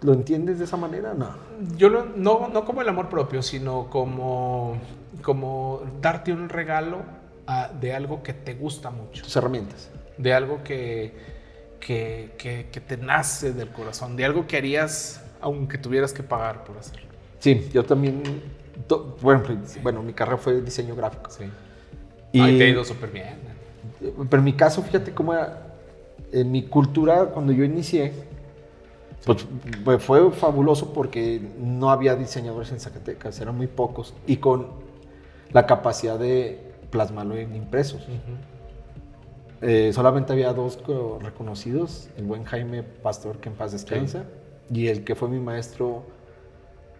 ¿Lo entiendes de esa manera? No. Yo no como el amor propio, sino como darte un regalo de algo que te gusta mucho. Tus herramientas. De algo que te nace del corazón, de algo que harías aunque tuvieras que pagar por hacerlo. Sí, yo también, bueno, mi carrera fue diseño gráfico. Sí. Y te ha ido súper bien. Pero en mi caso, fíjate cómo era, en mi cultura, cuando yo inicié, pues fue fabuloso porque no había diseñadores en Zacatecas, eran muy pocos, y con la capacidad de plasmarlo en impresos. Uh-huh. Solamente había 2 reconocidos, el buen Jaime Pastor, que en paz descansa, y el que fue mi maestro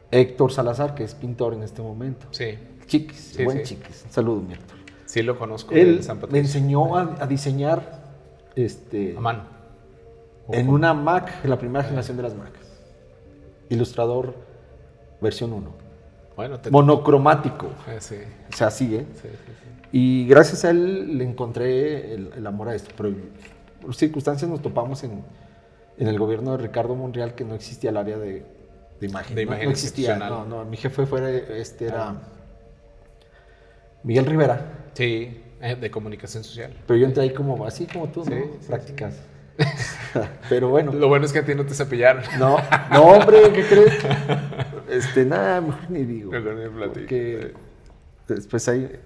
Héctor Salazar, que es pintor en este momento. Sí. Chiquis, buen Chiquis. Saludos, mi Héctor. Sí, lo conozco. Él me enseñó a diseñar a mano. En una Mac, en la primera generación de las Macs. Ilustrador versión 1. Bueno, monocromático. Sí. O sea, sigue. Sí. Y gracias a él le encontré el amor a esto. Pero por circunstancias nos topamos en el gobierno de Ricardo Monreal, que no existía el área de imagen. De imagen no existía. No, mi jefe era Miguel Rivera. Sí, de comunicación social. Pero yo entré ahí como así como tú, ¿no? Prácticas. Sí. Pero bueno. Lo bueno es que a ti no te cepillaron. No, hombre, ¿qué crees? Nada, mejor ni digo. Porque después ahí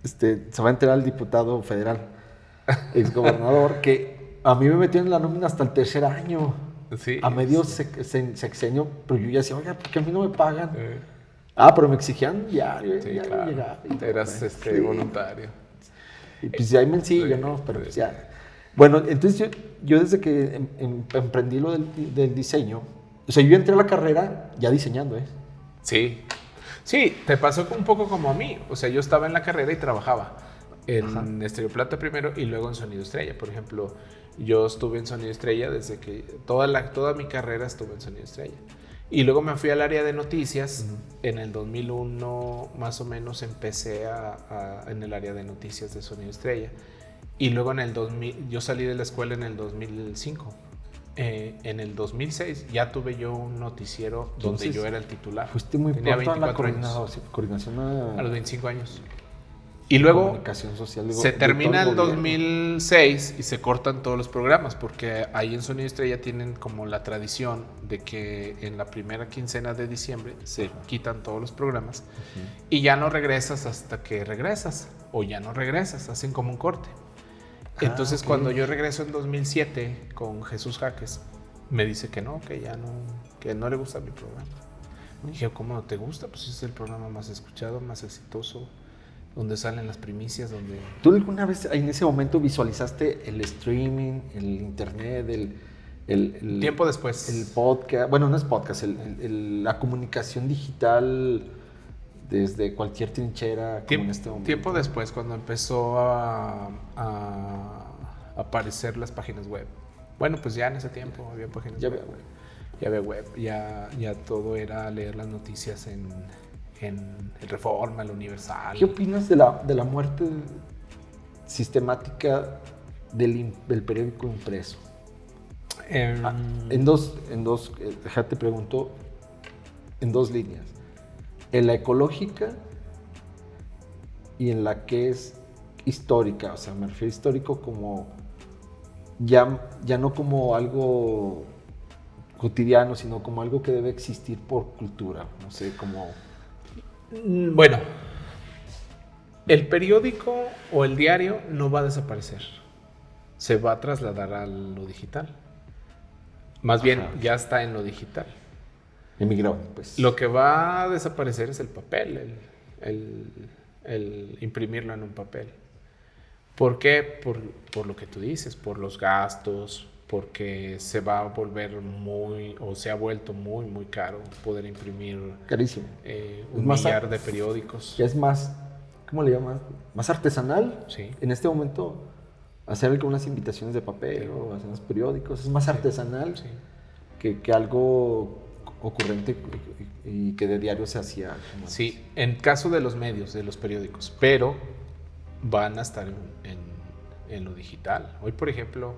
se va a enterar el diputado federal, exgobernador, que a mí me metieron en la nómina hasta el 3er año. Sí. A medio sexenio, pero yo ya decía, oiga, ¿por qué a mí no me pagan? Pero me exigían diario. Sí, claro. Llegaba. Eras voluntario. Y pues ya hay mencillo, ¿no? Pero pues ya. Bueno, entonces yo desde que emprendí lo del diseño, o sea, yo entré a la carrera ya diseñando, Sí, te pasó un poco como a mí. O sea, yo estaba en la carrera y trabajaba en Estéreo Plata primero y luego en Sonido Estrella. Por ejemplo, yo estuve en Sonido Estrella desde que toda mi carrera estuve en Sonido Estrella. Y luego me fui al área de noticias. Uh-huh. En el 2001 más o menos empecé en el área de noticias de Sonido Estrella. Y luego en el 2000, yo salí de la escuela en el 2005. En el 2006 ya tuve yo un noticiero donde yo era el titular. Fuiste muy Tenía pronto a la 24 coordinación a los 25 años. Y luego comunicación social, se termina el 2006 y se cortan todos los programas, porque ahí en Sonido Estrella tienen como la tradición de que en la primera quincena de diciembre se quitan todos los programas y ya no regresas hasta que regresas, o ya no regresas, hacen como un corte. Entonces cuando yo regreso en 2007 con Jesús Jaques, me dice que no, que no le gusta mi programa. Dije, ¿cómo no te gusta? Pues es el programa más escuchado, más exitoso, donde salen las primicias, donde... ¿Tú alguna vez en ese momento visualizaste el streaming, el internet, el tiempo después? El podcast, bueno, no es podcast, la comunicación digital desde cualquier trinchera como en este momento. Tiempo después, cuando empezó a aparecer las páginas web. Bueno, pues ya en ese tiempo había páginas web. Ya había web, ya todo era leer las noticias en el Reforma, el Universal. ¿Qué opinas de la muerte sistemática del periódico impreso? En dos, déjate pregunto, en dos líneas. En la ecológica y en la que es histórica. O sea, me refiero a histórico como ya no como algo cotidiano, sino como algo que debe existir por cultura. No sé, como... Bueno, el periódico o el diario no va a desaparecer. Se va a trasladar a lo digital. Más bien, ya está en lo digital. Emigró, pues. Lo que va a desaparecer es el papel, el imprimirlo en un papel. ¿Por qué? Por lo que tú dices, por los gastos, porque se va a volver se ha vuelto muy, muy caro poder imprimir carísimo. Un millar de periódicos. Ya es más, ¿cómo le llaman? Más artesanal. Sí. En este momento, hacer algunas invitaciones de papel o hacer unos periódicos es más artesanal que algo ocurrente y que de diario se hacía. Sí, en caso de los medios, de los periódicos, pero van a estar en lo digital. Hoy, por ejemplo,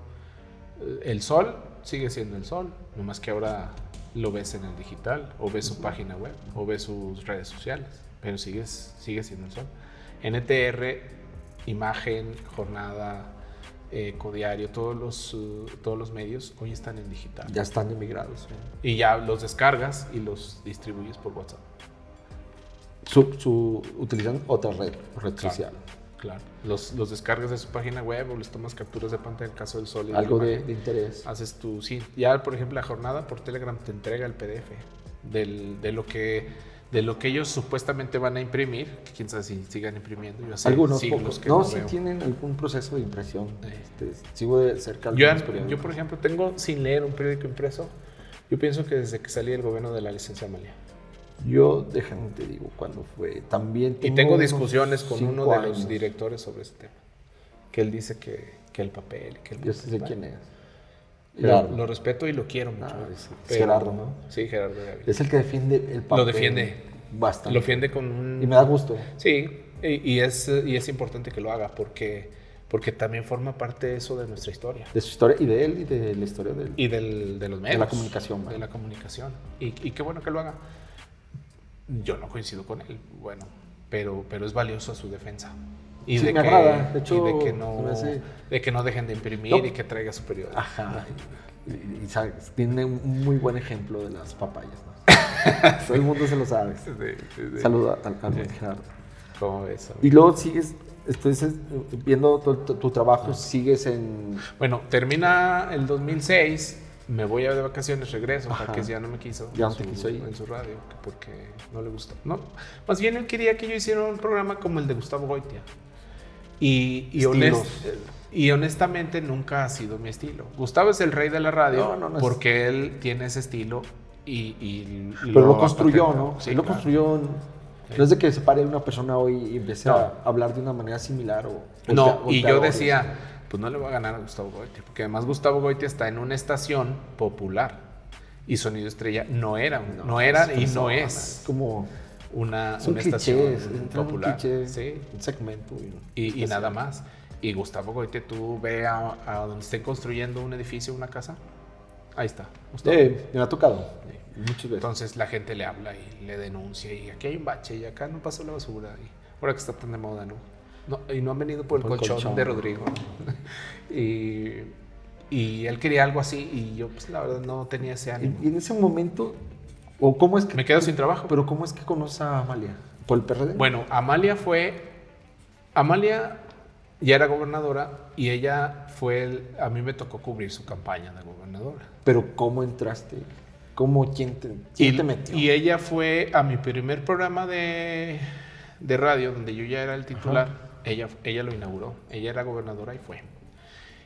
El Sol sigue siendo El Sol, nomás que ahora lo ves en el digital, o ves su página web, o ves sus redes sociales, pero sigue siendo El Sol. NTR, Imagen, Jornada, Codiario, todos los medios hoy están en digital. Ya están emigrados. Y ya los descargas y los distribuyes por WhatsApp. Utilizan otra red social. Claro. Los descargas de su página web o les tomas capturas de pantalla en el caso del Sol. Algo de interés. Haces tu... Sí, ya por ejemplo la Jornada por Telegram te entrega el PDF de lo que ellos supuestamente van a imprimir, que quién sabe si sigan imprimiendo. Yo hace algunos siglos pocos. que No, no sí veo. Tienen algún proceso de impresión. Sigo de cerca Yo, algunos periódicos. por ejemplo, tengo sin leer un periódico impreso. Yo pienso que desde que salí del gobierno de la licencia Amalia. Yo, déjame te digo cuándo fue. También tengo discusiones con uno de años. los directores sobre ese tema. Que él dice que el papel, que el Yo sé quién es. Gerardo. Lo respeto y lo quiero mucho. Es Gerardo, ¿no? Sí, Gerardo Gaviria. Es el que defiende el papel. Lo defiende. Bastante. Lo defiende con un... Y me da gusto. Sí, y es importante que lo haga porque también forma parte de eso de nuestra historia. De su historia y de él y de la historia de él. Y de los medios. De la comunicación. De la comunicación. Y qué bueno que lo haga. Yo no coincido con él, bueno, pero es valioso su defensa. Y sí, de me agrada. De hecho, de que no dejen de imprimir y que traiga su periódico. Ajá. Y sabes, tiene un muy buen ejemplo de las papayas, ¿no? Todo el mundo se lo sabe. Saluda al buen Gerardo. ¿Cómo ves? Y luego sigues, viendo tu trabajo, sigues en... Bueno, termina el 2006, me voy de vacaciones, regreso, Jaques ya no me quiso. Ya no te quiso ahí. En su radio, porque no le gustó. No, más bien él quería que yo hiciera un programa como el de Gustavo Goitia. Y honestamente nunca ha sido mi estilo. Gustavo es el rey de la radio porque él tiene ese estilo pero lo construyó, ¿no? Sí, él lo construyó. No es de que se pare una persona hoy y empiece a hablar de una manera similar y yo decía, pues no le voy a ganar a Gustavo Goitia, porque además Gustavo Goitia está en una estación popular y Sonido Estrella no era y no es como una estación popular, un segmento y nada más. Y Gustavo Goite, tú ve a donde estén construyendo un edificio, una casa. Ahí está, Gustavo. Me ha tocado. Muchas veces. Entonces la gente le habla y le denuncia. Y aquí hay un bache y acá no pasó la basura. Y ahora que está tan de moda, ¿no? Y no han venido por el colchón de Rodrigo. Y él quería algo así. Y yo, pues la verdad, no tenía ese ánimo. Y en ese momento, ¿o cómo es que me quedo sin trabajo? Pero ¿cómo es que conoces a Amalia? ¿Por el PRD? Bueno, Amalia ya era gobernadora y ella a mí me tocó cubrir su campaña de gobernadora. Pero ¿cómo entraste? ¿Quién te metió? Y ella fue a mi primer programa de radio, donde yo ya era el titular. Ella lo inauguró. Ella era gobernadora y fue.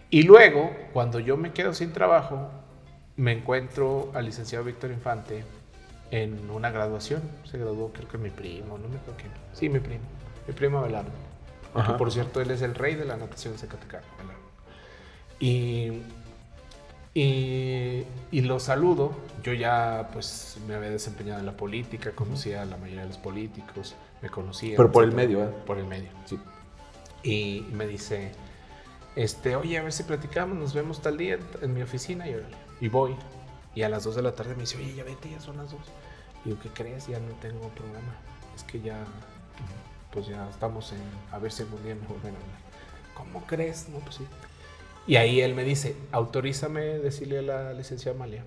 Y luego, cuando yo me quedo sin trabajo, me encuentro al licenciado Víctor Infante en una graduación. Se graduó, creo que mi primo, no me acuerdo quién. Sí, mi primo Abelardo. Que, por cierto, él es el rey de la natación zacatecana. Y lo saludo. Yo ya pues me había desempeñado en la política, conocía a la mayoría de los políticos, me conocía. Pero por el medio, ¿eh? Por el medio, sí. Y me dice, oye, a ver si platicamos, nos vemos tal día en mi oficina. Y voy. Y a las 2 de la tarde me dice, oye, ya vete, ya son las 2. Y yo, ¿qué crees? Ya no tengo programa. Es que ya, pues ya estamos a ver si algún día me vuelven a hablar. ¿Cómo crees? No, pues sí. Y ahí él me dice, autorízame decirle a la licenciada Amalia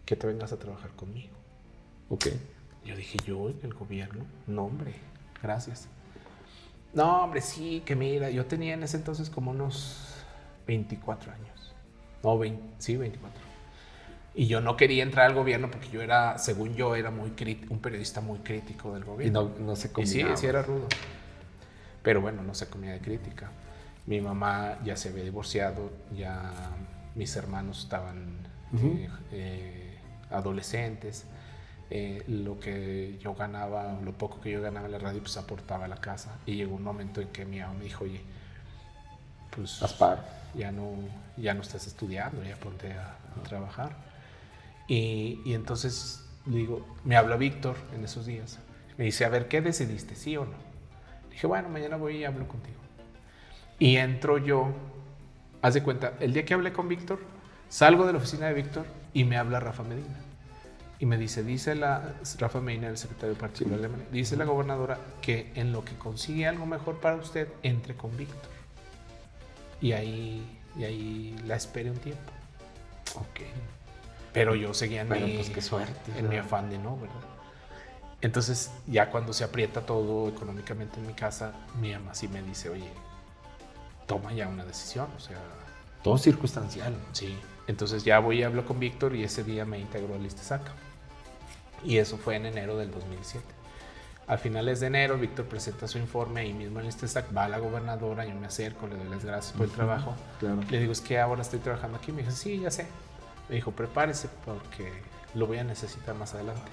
que te vengas a trabajar conmigo. Ok. Yo dije, ¿yo en el gobierno? No, hombre, gracias. No, hombre, sí, que mira, yo tenía en ese entonces como unos 24 años. No, 24. Y yo no quería entrar al gobierno porque según yo, era un periodista muy crítico del gobierno. Y no se comía. Y sí, era rudo. Pero bueno, no se comía de crítica. Mi mamá ya se había divorciado, ya mis hermanos estaban adolescentes. Lo que yo ganaba, lo poco que yo ganaba en la radio, pues aportaba a la casa. Y llegó un momento en que mi mamá me dijo, oye, pues ya no estás estudiando, ya ponte a trabajar. Y entonces le digo, me habla Víctor en esos días. Me dice, a ver, ¿qué decidiste? ¿Sí o no? Dije, bueno, mañana voy y hablo contigo. Y entro yo, haz de cuenta, el día que hablé con Víctor, salgo de la oficina de Víctor y me habla Rafa Medina. Y me dice Rafa Medina, el secretario particular de Amalia, dice la gobernadora que en lo que consigue algo mejor para usted, entre con Víctor. Y ahí la esperé un tiempo. Ok. Pero yo seguía pues qué suerte, en mi afán de no, ¿verdad? Entonces, ya cuando se aprieta todo económicamente en mi casa, mi mamá sí me dice, oye, toma ya una decisión, o sea... Todo circunstancial. Sí. Entonces ya voy y hablo con Víctor y ese día me integró al Listezaca. Y eso fue en enero del 2007. A finales de enero, Víctor presenta su informe ahí mismo en el Listezaca, va a la gobernadora, yo me acerco, le doy las gracias por el trabajo. Claro. Le digo, es que ahora estoy trabajando aquí. Me dijo, sí, ya sé. Me dijo, prepárese porque lo voy a necesitar más adelante.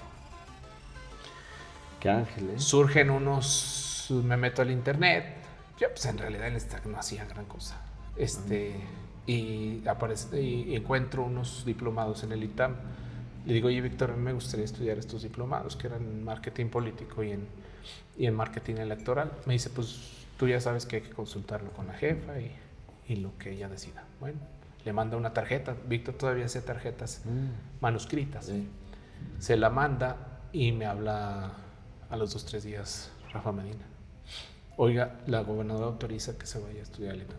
Qué ángel, ¿eh? Surgen me meto al internet. Yo pues en realidad en el Listezaca no hacía gran cosa. Y encuentro unos diplomados en el ITAM. Le digo, oye, Víctor, a mí me gustaría estudiar estos diplomados que eran en marketing político y en marketing electoral. Me dice, pues tú ya sabes que hay que consultarlo con la jefa y lo que ella decida. Bueno, le manda una tarjeta. Víctor todavía hacía tarjetas manuscritas. Sí. Se la manda y me habla a los 2-3 días Rafa Medina. Oiga, la gobernadora autoriza que se vaya a estudiar al ITAM.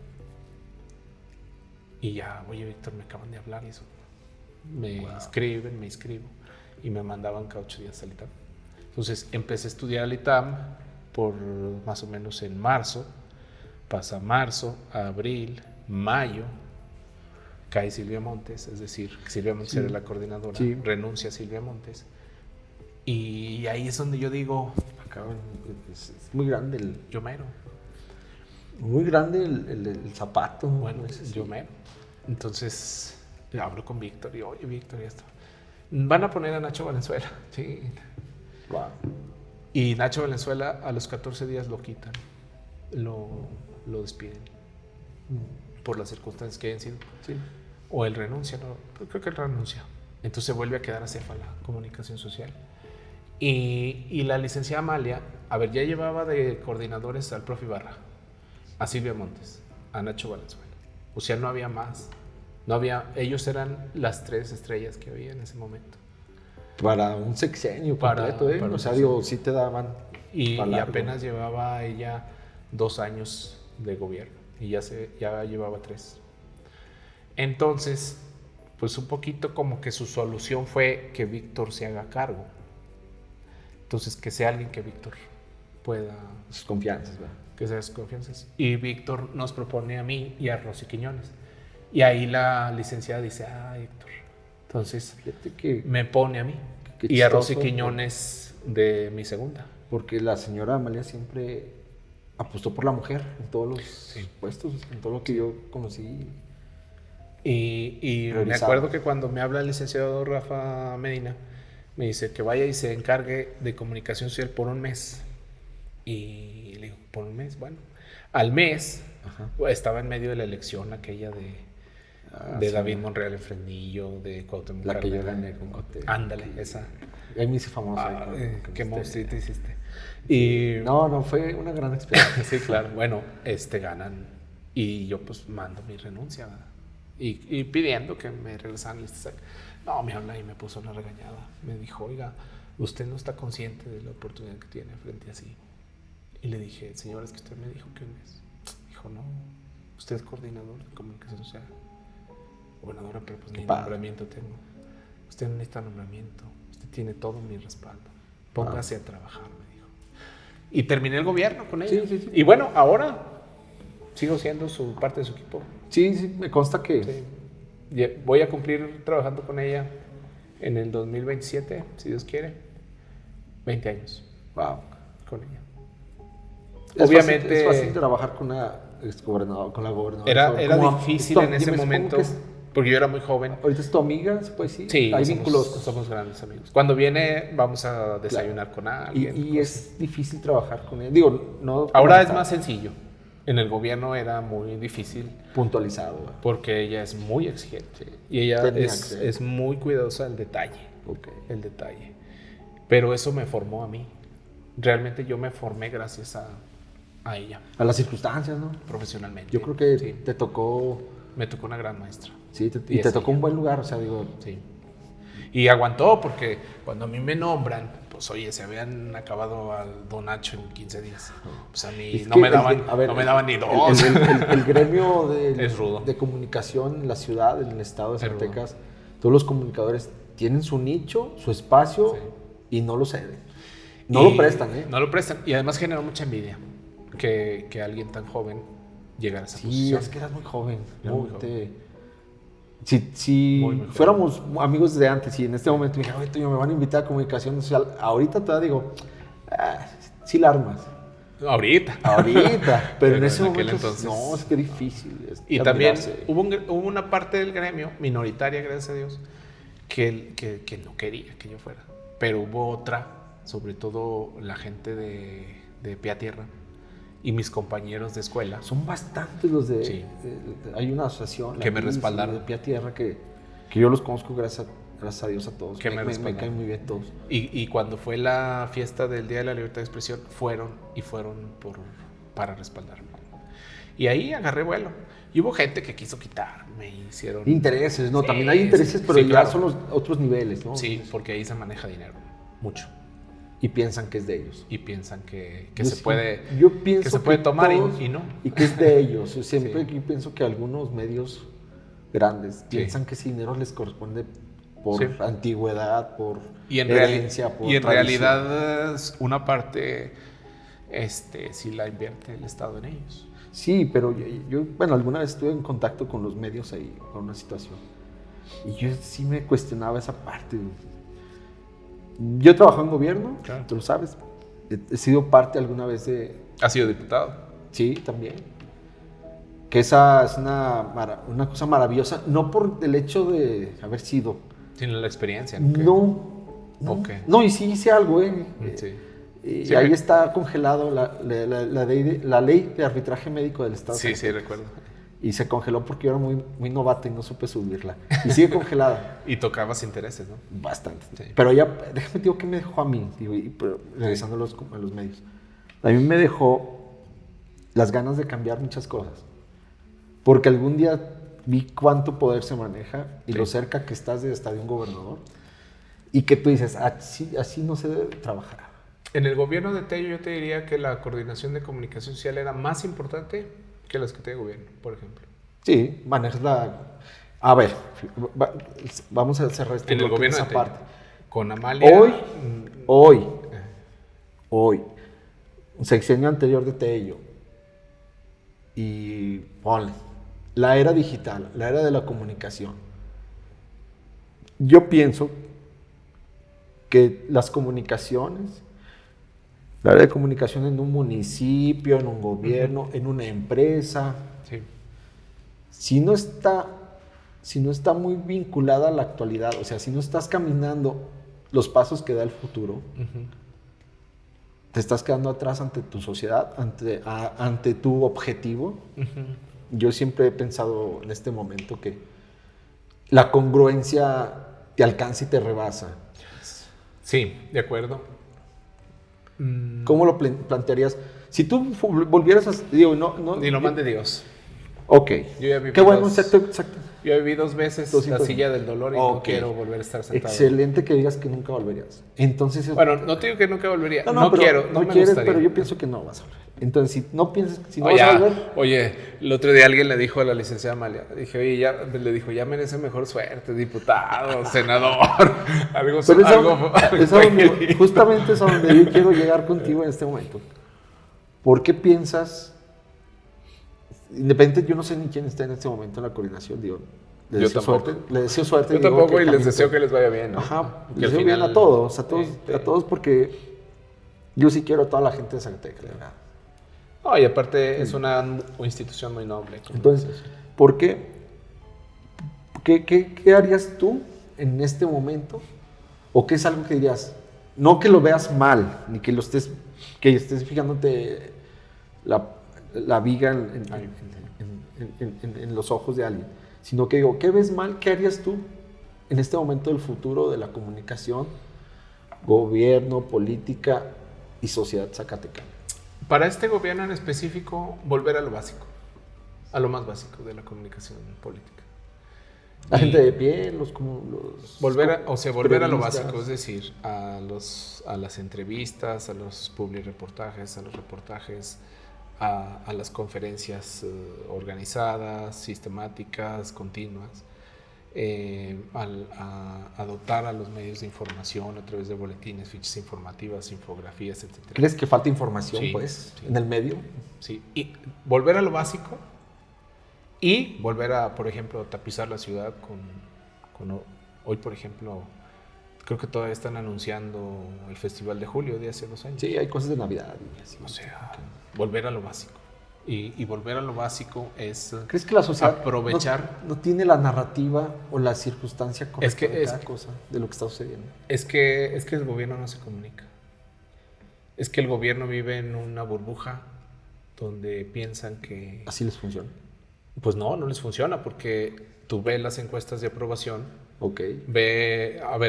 Y ya, oye, Víctor, me acaban de hablar y eso. Me inscribo y me mandaban cada 8 días al ITAM. Entonces empecé a estudiar al ITAM por más o menos en marzo. Pasa marzo, abril, mayo. Cae Silvia Montes, es decir, Silvia Montes era la coordinadora. Sí. Renuncia Silvia Montes. Y ahí es donde yo digo, es muy grande yo mero. Muy grande el zapato. Bueno, yo mero. Entonces hablo con Víctor y oye, Víctor, y esto. Van a poner a Nacho Valenzuela. Sí. Wow. Y Nacho Valenzuela a los 14 días lo quitan. Lo despiden. Por las circunstancias que hayan sido. Sí. O él renuncia, no, creo que él renuncia. Entonces vuelve a quedar a Cefala, Comunicación Social. Y la licenciada Amalia, ya llevaba de coordinadores al profe Ibarra, a Silvia Montes, a Nacho Valenzuela. O sea, no había más. No había, ellos eran las 3 estrellas que había en ese momento. Para un sexenio completo, ¿eh? para O sea, un digo, sí te daban. Y para largo. apenas llevaba ella 2 años de gobierno. Y ya llevaba 3. Entonces, pues un poquito como que su solución fue que Víctor se haga cargo. Entonces, que sea alguien que Víctor pueda... Sus confianzas, ¿verdad? Que sea sus confianzas. Y Víctor nos propone a mí y a Rosy Quiñones. Y ahí la licenciada dice, Héctor. Entonces, Fíjate que. me pone a mí. Qué Y a Rosy chistoso, Quiñones de mi segunda. Porque la señora Amalia siempre apostó por la mujer en todos los puestos, en todo lo que yo conocí. Y me acuerdo que cuando me habla el licenciado Rafa Medina, me dice que vaya y se encargue de comunicación social por un mes. Y le digo, ¿por un mes? Bueno, al mes estaba en medio de la elección aquella de David Monreal en Fresnillo, de Cuauhtémoc La que yo Cárdenas. gané con Cote. Ándale, esa. Ahí me hice famoso. Qué monstruito hiciste. Y no, fue una gran experiencia. Sí, claro. Bueno, ganan. Y yo pues mando mi renuncia, ¿verdad? Y pidiendo que me regresaran listas. No, me habla y me puso una regañada. Me dijo, oiga, usted no está consciente de la oportunidad que tiene frente a sí. Y le dije, señora, es que usted me dijo que un mes. Dijo, no, usted es coordinador de comunicación social. Gobernadora, pero pues ni nombramiento tengo. Usted no necesita nombramiento. Usted tiene todo mi respaldo. Póngase a trabajar, me dijo. Y terminé el gobierno con ella. Sí. Y bueno, ahora sigo siendo parte de su equipo. Sí, me consta que... Sí. Voy a cumplir trabajando con ella en el 2027, si Dios quiere. 20 años. Wow. Con ella. Obviamente... Es fácil trabajar con la gobernadora. Era difícil en ese momento, porque yo era muy joven. ¿Ahorita es tu amiga, se puede decir? Sí, hay vínculos. Somos grandes amigos. Cuando viene, vamos a desayunar con alguien. Y es difícil trabajar con ella. Digo, no... Ahora es más sencillo. En el gobierno era muy difícil. Puntualizado. Porque ella es muy exigente. Y ella es muy cuidadosa del detalle. Okay. El detalle. Pero eso me formó a mí. Realmente yo me formé gracias a ella. A las circunstancias, ¿no? Profesionalmente. Yo creo que te tocó... Me tocó una gran maestra. Sí, te tocó un buen lugar, o sea, digo... Sí. Y aguantó porque cuando a mí me nombran, pues oye, se habían acabado al Don Nacho en 15 días. Pues a mí no me daban ni 2. El gremio es rudo. De comunicación en la ciudad, en el estado de Zacatecas, todos los comunicadores tienen su nicho, su espacio y no lo ceden. No lo prestan, ¿eh? No lo prestan. Y además generó mucha envidia que alguien tan joven llegara a esa posición. Sí, es que eras muy joven. Muy joven. Si fuéramos amigos de antes y en este momento me dijeron, oye, me van a invitar a comunicación social, ahorita te digo, sí la armas. Ahorita. Pero en ese momento, entonces, no, es que difícil. Y también hubo una parte del gremio, minoritaria, gracias a Dios, que no quería que yo fuera. Pero hubo otra, sobre todo la gente de Pie a Tierra y mis compañeros de escuela. Son bastantes los de... Sí. Hay una asociación que me respaldaron. De Pie a Tierra que yo los conozco gracias a Dios a todos. Que me caen muy bien todos. Y cuando fue la fiesta del Día de la Libertad de Expresión, fueron para respaldarme. Y ahí agarré vuelo. Y hubo gente que quiso quitarme, hicieron... Intereses, ¿no? También hay intereses, pero ya claro. Son los otros niveles, ¿no? Sí, porque ahí se maneja dinero, mucho. Y piensan que es de ellos. Y piensan que se puede, yo pienso que se puede tomar todos, y no. Y que es de ellos. Siempre yo pienso que algunos medios grandes piensan que ese dinero les corresponde por antigüedad, por herencia, por Y en tradición. realidad una parte sí la invierte el Estado en ellos. Sí, pero yo alguna vez estuve en contacto con los medios ahí, con una situación. Y yo sí me cuestionaba esa parte. Yo he trabajado en gobierno, claro. Tú lo sabes. He sido parte alguna vez de... ¿Has sido diputado? Sí, también. Que esa es una cosa maravillosa, no por el hecho de haber sido. Sino la experiencia, ¿no? Okay. No, y sí hice algo, Sí. Y ahí está congelado la ley de arbitraje médico del Estado. Sí, recuerdo. Y se congeló porque yo era muy, muy novato y no supe subirla. Y sigue congelada. Y tocabas intereses, ¿no? Bastante. Sí. Pero ya, déjame digo, ¿qué me dejó a mí? Regresando a los medios. A mí me dejó las ganas de cambiar muchas cosas. porque algún día vi cuánto poder se maneja y Sí. lo cerca que estás de hasta de un gobernador y que tú dices, así no se debe trabajar. En el gobierno de Tello yo te diría que la coordinación de comunicación social era más importante que las que tiene gobierno, por ejemplo. Sí, manejas la... A ver, vamos a cerrar este En el bloque gobierno de esa Tello. parte. Con Amalia... Hoy, un sexenio anterior de Tello, y ponle, la era digital, la era de la comunicación. Yo pienso que las comunicaciones, la área de comunicación en un municipio, en un gobierno, en una empresa, Sí. si no está muy vinculada a la actualidad, o sea, si no estás caminando los pasos que da el futuro, Ujú. te estás quedando atrás ante tu sociedad, ante tu objetivo. Ujú. Yo siempre he pensado en este momento que la congruencia te alcanza y te rebasa. Sí, de acuerdo. ¿Cómo lo plantearías? Si tú volvieras a... Digo, no, Ni lo mande Dios. Ok. Yo ya viví Qué bueno, dos. exacto. Yo viví 2 veces Dos la hijos. silla del dolor y no Ok. quiero volver a estar sentado. Excelente que digas que nunca volverías. Entonces... Bueno, no te digo que nunca volvería. pero No quiero, no no me quieres, gustaría. pero yo pienso que no vas a volver. Entonces, si no piensas, si no Oye, vas a volver... oye, el otro día alguien le dijo a la licenciada Amalia, dije, oye, le dijo, ya merece mejor suerte, diputado, senador, algo, Pero algo justamente es a donde yo quiero llegar contigo en este momento. ¿Por qué piensas, independiente, yo no sé ni quién está en este momento en la coordinación, digo, le Yo deseo tampoco. suerte, le deseo suerte. Yo digo tampoco y les camino deseo que les vaya bien, ¿no? Ajá, Que les al deseo bien final- a todos, Sí. a todos porque yo sí quiero a toda la gente de Zacatecas, la verdad. No, y aparte es una institución muy noble. como Entonces, dices. ¿por qué? ¿Qué harías tú en este momento? ¿O qué es algo que dirías? No que lo veas mal, ni que estés fijándote la viga en los ojos de alguien, sino que digo, ¿qué ves mal? ¿Qué harías tú en este momento del futuro de la comunicación, gobierno, política y sociedad zacatecana? Para este gobierno en específico, volver a lo básico, a lo más básico de la comunicación política. La Y gente de pie, los volver a lo periodistas. básico, es decir, a las entrevistas, a los publireportajes, a los reportajes, a las conferencias organizadas, sistemáticas, continuas, a dotar a los medios de información a través de boletines, fichas informativas, infografías, etc. ¿Crees que falta información, Sí, pues, sí. en el medio? Sí, y volver a lo básico y volver a, por ejemplo, tapizar la ciudad con hoy, por ejemplo, creo que todavía están anunciando el Festival de Julio de hace 2 años. Sí, hay cosas de Navidad. Y así. O sea, volver a lo básico. Y volver a lo básico es ¿Crees que la sociedad aprovechar. no tiene la narrativa o la circunstancia correcta que de es- cada cosa, de lo que está sucediendo? Es que el gobierno no se comunica. Es que el gobierno vive en una burbuja donde piensan que... Así les funciona. Pues no les funciona porque tú ves las encuestas de aprobación. Ok.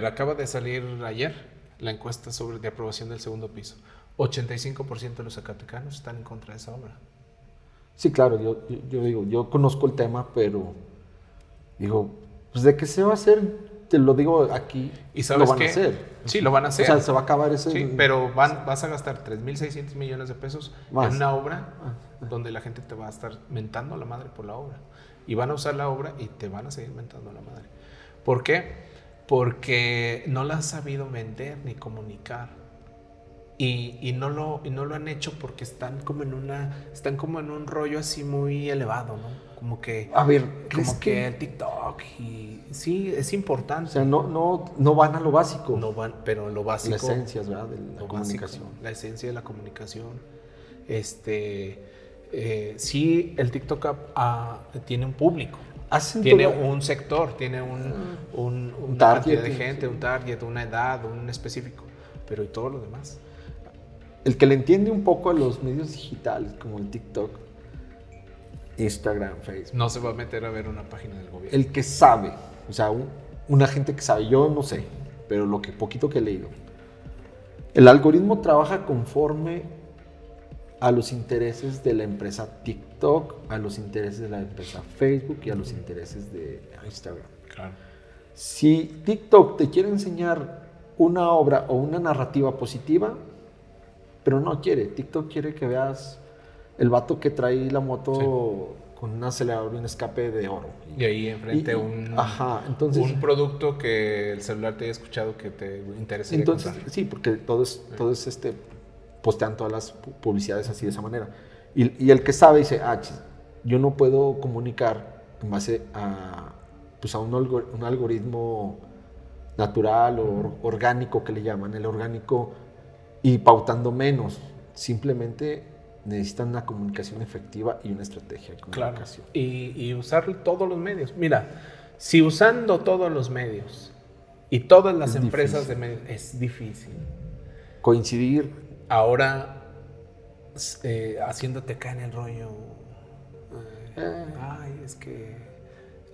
Acaba de salir ayer la encuesta de aprobación del segundo piso. 85% de los zacatecanos están en contra de esa obra. Sí, claro, yo digo, yo conozco el tema, pero digo, pues de qué se va a hacer, te lo digo aquí, ¿Y sabes lo van qué? a hacer. Sí, lo van a hacer. O sea, se va a acabar ese... Sí, pero vas a gastar 3.600 millones de pesos Más. en una obra donde la gente te va a estar mentando a la madre por la obra. Y van a usar la obra y te van a seguir mentando a la madre. ¿Por qué? Porque no la han sabido vender ni comunicar. Y no lo han hecho porque están como en un rollo así muy elevado, ¿no? Como que... A ver, ¿crees Como que el TikTok y... Sí, es importante. O sea, no van a lo básico. No van, pero lo básico... La esencia, ¿verdad? De la lo comunicación. básico, la esencia de la comunicación. Sí, el TikTok tiene un público. Tiene un sector, tiene una target, cantidad de gente, sí. un target, una edad, un específico. Pero ¿y todo lo demás? El que le entiende un poco a los medios digitales, como el TikTok, Instagram, Facebook. No se va a meter a ver una página del gobierno. El que sabe, o sea, una gente que sabe, yo no sé, pero poquito que he leído. El algoritmo trabaja conforme a los intereses de la empresa TikTok, a los intereses de la empresa Facebook y a los intereses de Instagram. Claro. Si TikTok te quiere enseñar una obra o una narrativa positiva, pero no quiere. TikTok quiere que veas el vato que trae la moto con un acelerador y un escape de oro. Y ahí enfrente entonces, un producto que el celular te haya escuchado que te interesa. Entonces, sí, porque todos postean todas las publicidades así de esa manera. Y el que sabe dice, yo no puedo comunicar en base a un algoritmo natural o orgánico que le llaman, el orgánico, y pautando menos. Simplemente necesitan una comunicación efectiva y una estrategia de comunicación. Claro. Y usar todos los medios. Mira, si usando todos los medios y todas las empresas de medios es difícil. Coincidir. Ahora, haciéndote caer en el rollo. Es que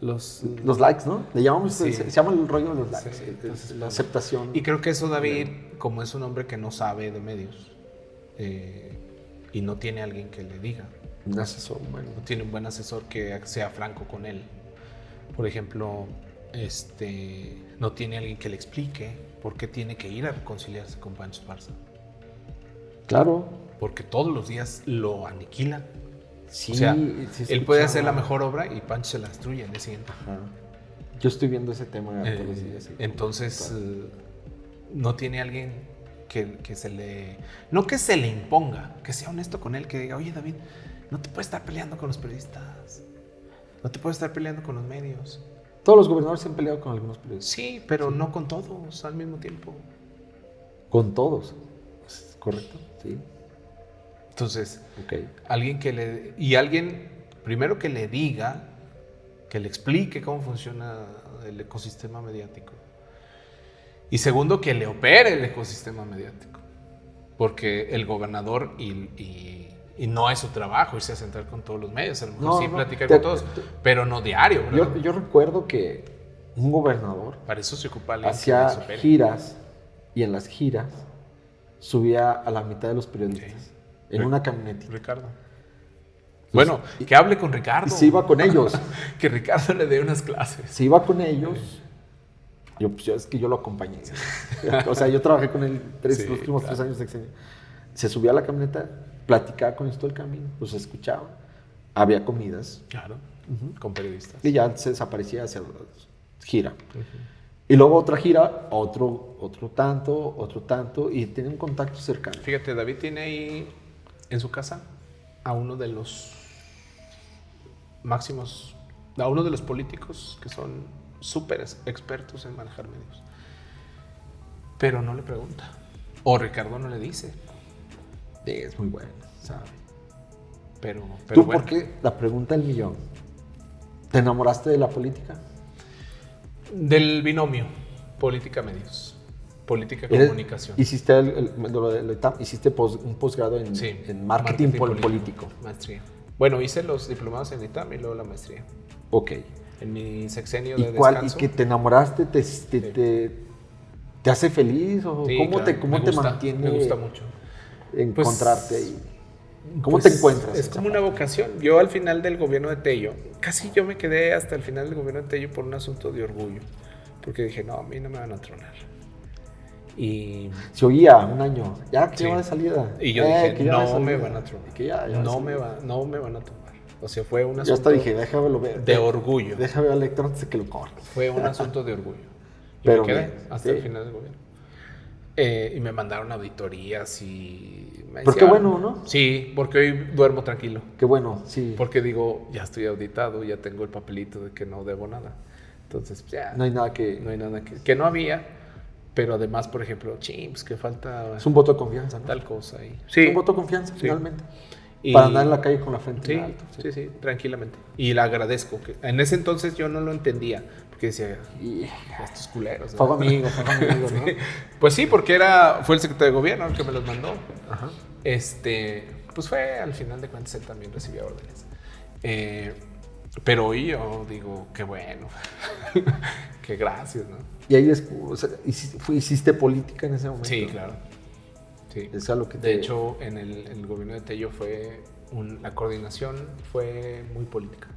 los likes, ¿no? Le llamamos, sí. se llama el rollo de los likes. Sí, entonces, la aceptación. Y creo que eso David, como es un hombre que no sabe de medios, y no tiene alguien que le diga. Un asesor, bueno. No tiene un buen asesor que sea franco con él. Por ejemplo, no tiene alguien que le explique por qué tiene que ir a reconciliarse con Pancho Esparza. Claro. Porque todos los días lo aniquilan. Sí, o sea, él puede hacer la mejor obra y Pancho se la destruye al día siguiente. Ajá. Yo estoy viendo ese tema todos los días. Entonces, no tiene alguien que se le... No que se le imponga, que sea honesto con él, que diga, oye David, no te puedes estar peleando con los periodistas, no te puedes estar peleando con los medios. Todos los gobernadores se han peleado con algunos periodistas. Sí, pero no con todos al mismo tiempo. Con todos, correcto, sí. Entonces, alguien alguien primero que le diga, que le explique cómo funciona el ecosistema mediático. Y segundo, que le opere el ecosistema mediático. Porque el gobernador, y no es su trabajo irse a sentar con todos los medios, a lo mejor platicar con todos, pero no diario. Yo recuerdo que un gobernador para eso se ocupa alguien hacía giras, y en las giras subía a la mitad de los periodistas en una camioneta. Ricardo. Bueno, que hable con Ricardo. Y se iba con ellos. Que Ricardo le dé unas clases. Se iba con ellos. Es que yo lo acompañé. O sea, yo trabajé con él los últimos 3 años de sexenio. Se subía a la camioneta, platicaba con ellos todo el camino, los escuchaba. Había comidas. Claro, con periodistas. Y ya se desaparecía hacia gira. Y luego otra gira, otro tanto, y tiene un contacto cercano. Fíjate, David tiene ahí en su casa a uno de los máximos, a uno de los políticos que son súper expertos en manejar medios. Pero no le pregunta. O Ricardo no le dice. Es muy bueno, ¿sabe? Pero ¿Tú por qué? La pregunta del millón. ¿Te enamoraste de la política? Del binomio política-medios. Política-comunicación. Hiciste hiciste un posgrado en marketing político. Maestría. Bueno, hice los diplomados en ITAM y luego la maestría. Ok. En mi sexenio de descanso. ¿Y que te enamoraste te hace feliz? ¿O sí, cómo te mantiene? Me gusta mucho. Encontrarte ahí. ¿Cómo te encuentras? Es como una vocación. Yo al final del gobierno de Tello, casi yo me quedé hasta el final del gobierno de Tello por un asunto de orgullo. Porque dije, no, a mí no me van a tronar. Y se oía un año, ya que va de salida. Y yo dije, no me van a tronar. No me van a tomar. O sea, fue un asunto. Yo hasta dije, déjame ver. De orgullo. Déjame ver Lector antes de que lo cortes. Fue un asunto de orgullo. Y pero me quedé hasta el final del gobierno. Y me mandaron auditorías y... Pero qué bueno, ¿no? Sí, porque hoy duermo tranquilo. Qué bueno, sí. Porque digo, ya estoy auditado, ya tengo el papelito de que no debo nada. Entonces, ya... No hay nada que... Que no había, pero además, por ejemplo, pues que falta... Es un voto de confianza, ¿no? Tal cosa ahí. Sí. Es un voto de confianza, finalmente. Para andar en la calle con la frente en alto. Sí, tranquilamente. Y le agradezco. Que en ese entonces yo no lo entendía. Porque decía, estos culeros. ¿no? Fuego amigo, ¿no? Pues sí, porque fue el secretario de gobierno el que me los mandó. Ajá. Pues fue, al final de cuentas, él también recibía órdenes. Pero hoy yo digo, qué bueno. Qué gracias, ¿no? Y ahí hiciste política en ese momento. Sí, claro. Sí. Es a lo que de hecho, en el gobierno de Tello la coordinación fue muy política.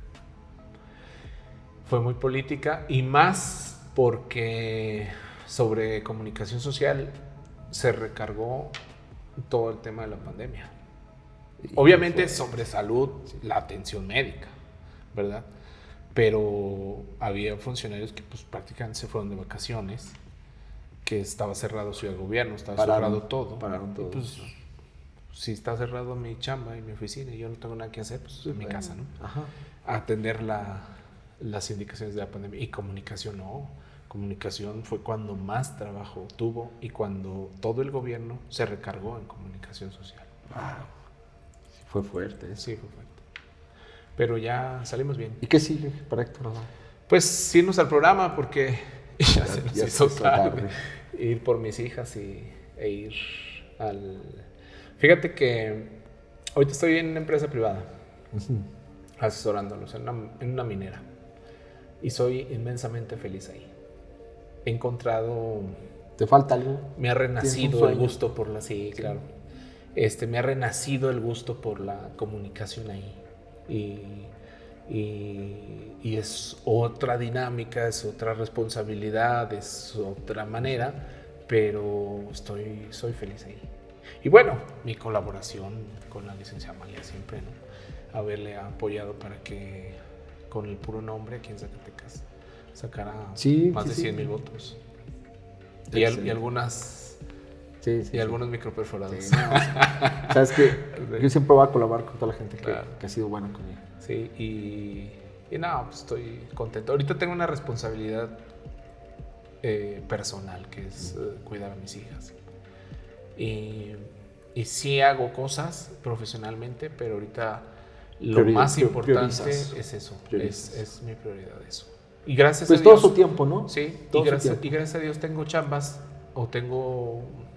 Fue muy política y más porque sobre comunicación social se recargó todo el tema de la pandemia. Obviamente sobre salud, la atención médica, ¿verdad? Pero había funcionarios que pues prácticamente se fueron de vacaciones, que estaba cerrado Ciudad Gobierno, estaba cerrado todo. Pararon todo. Pues, si está cerrado mi chamba y mi oficina y yo no tengo nada que hacer, pues en mi casa, ¿no? Ajá. A atender las indicaciones de la pandemia. Y comunicación no. Comunicación fue cuando más trabajo tuvo y cuando todo el gobierno se recargó en comunicación social. Wow. Fue fuerte. Sí, fue fuerte. Pero ya salimos bien. ¿Y qué sigue para Héctor? Pues irnos al programa porque ya se nos hizo tarde. Ir por mis hijas e ir al... Fíjate que ahorita estoy en una empresa privada, asesorándolos en una minera. Y soy inmensamente feliz ahí. He encontrado... ¿Te falta algo? Me ha renacido el gusto por la... Sí, claro. Me ha renacido el gusto por la comunicación ahí. Y es otra dinámica, es otra responsabilidad, es otra manera, pero soy feliz ahí. Y bueno, mi colaboración con la licenciada Amalia siempre, ¿no? Haberle apoyado para que con el puro nombre aquí en Zacatecas sacara más de 100,000 votos. Y algunas... y algunos microperforados. Sí, no, sabes que yo siempre voy a colaborar con toda la gente que ha sido buena conmigo. Sí, y nada, pues estoy contento. Ahorita tengo una responsabilidad personal, que es cuidar a mis hijas. Y sí hago cosas profesionalmente, pero ahorita lo más importante es eso. Es mi prioridad eso. Y gracias a Dios. Pues todo su tiempo, ¿no? Sí, y gracias a Dios tengo chambas o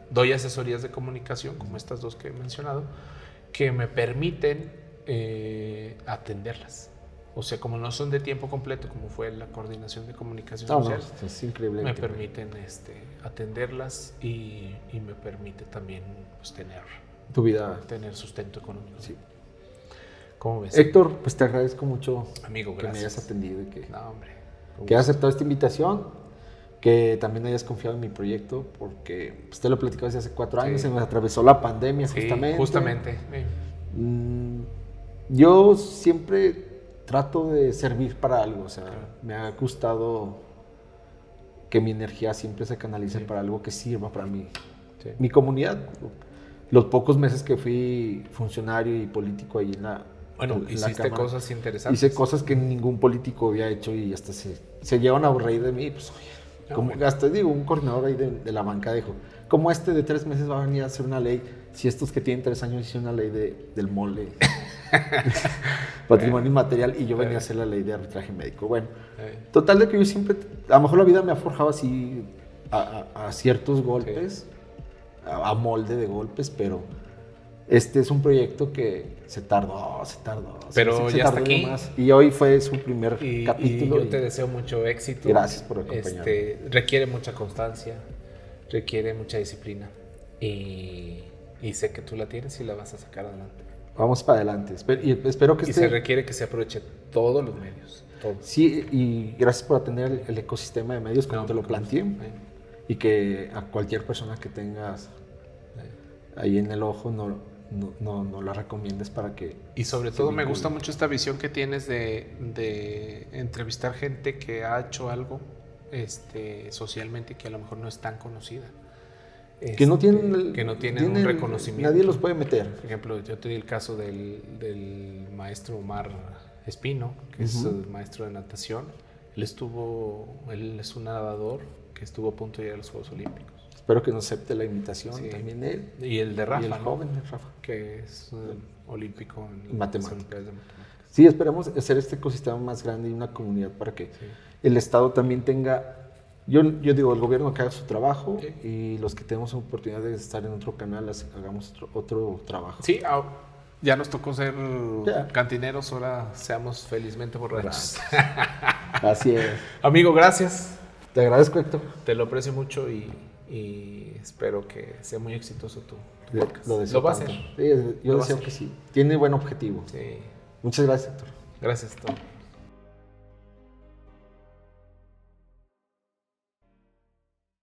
doy asesorías de comunicación, como estas dos que he mencionado, que me permiten atenderlas. O sea, como no son de tiempo completo, como fue la coordinación de comunicación social, es increíble. me permiten atenderlas y me permite también pues, tener sustento económico. Sí. ¿Cómo ves? Héctor, pues te agradezco mucho, amigo, que me hayas atendido y que hayas aceptado esta invitación, que también hayas confiado en mi proyecto, porque pues, te lo he platicado desde hace 4 años, se me atravesó la pandemia justamente. Yo siempre trato de servir para algo, o sea, me ha gustado que mi energía siempre se canalice para algo que sirva para mi comunidad. Los pocos meses que fui funcionario y político ahí en la hiciste Cámara, cosas interesantes. hice cosas que ningún político había hecho y hasta se llevan a reír de mí, pues oye, hasta digo, un coordinador ahí de la banca dijo, ¿cómo de 3 meses va a venir a hacer una ley si estos que tienen 3 años hicieron una ley del mole, patrimonio inmaterial, y yo venía a hacer la ley de arbitraje médico? Bueno, total de que yo siempre, a lo mejor la vida me ha forjado así a ciertos golpes, a molde de golpes, pero este es un proyecto que se tardó. Pero se ya tardó está aquí. Más. Y hoy fue su primer capítulo. Y yo te deseo mucho éxito. Gracias por acompañarme. Requiere mucha constancia, requiere mucha disciplina. Y sé que tú la tienes y la vas a sacar adelante. Vamos para adelante. Espero que se requiere que se aproveche todos los medios. Todos. Sí, y gracias por atender el ecosistema de medios como te lo planteé. Y que a cualquier persona que tengas ahí en el ojo no la recomiendes para que... Y sobre todo me gusta mucho esta visión que tienes de entrevistar gente que ha hecho algo socialmente y que a lo mejor no es tan conocida. Que no tienen un reconocimiento. Nadie los puede meter. Por ejemplo, yo te di el caso del maestro Omar Espino, que es el maestro de natación. Él es un nadador que estuvo a punto de ir a los Juegos Olímpicos. Espero que nos acepte la invitación también él. Y el de Rafa, y el joven de Rafa, que es olímpico en matemáticas. Sí, esperamos hacer este ecosistema más grande y una comunidad para que el Estado también tenga... Yo digo, el gobierno que haga su trabajo y los que tenemos oportunidad de estar en otro canal hagamos otro trabajo. Sí, ya nos tocó ser cantineros, ahora seamos felizmente borrachos. Así es. Amigo, gracias. Te agradezco, Héctor. Te lo aprecio mucho y y espero que sea muy exitoso tu podcast. Lo va a ser. Sí, yo deseo que sí. Tiene buen objetivo. Sí. Muchas gracias, Héctor. Gracias, Tom.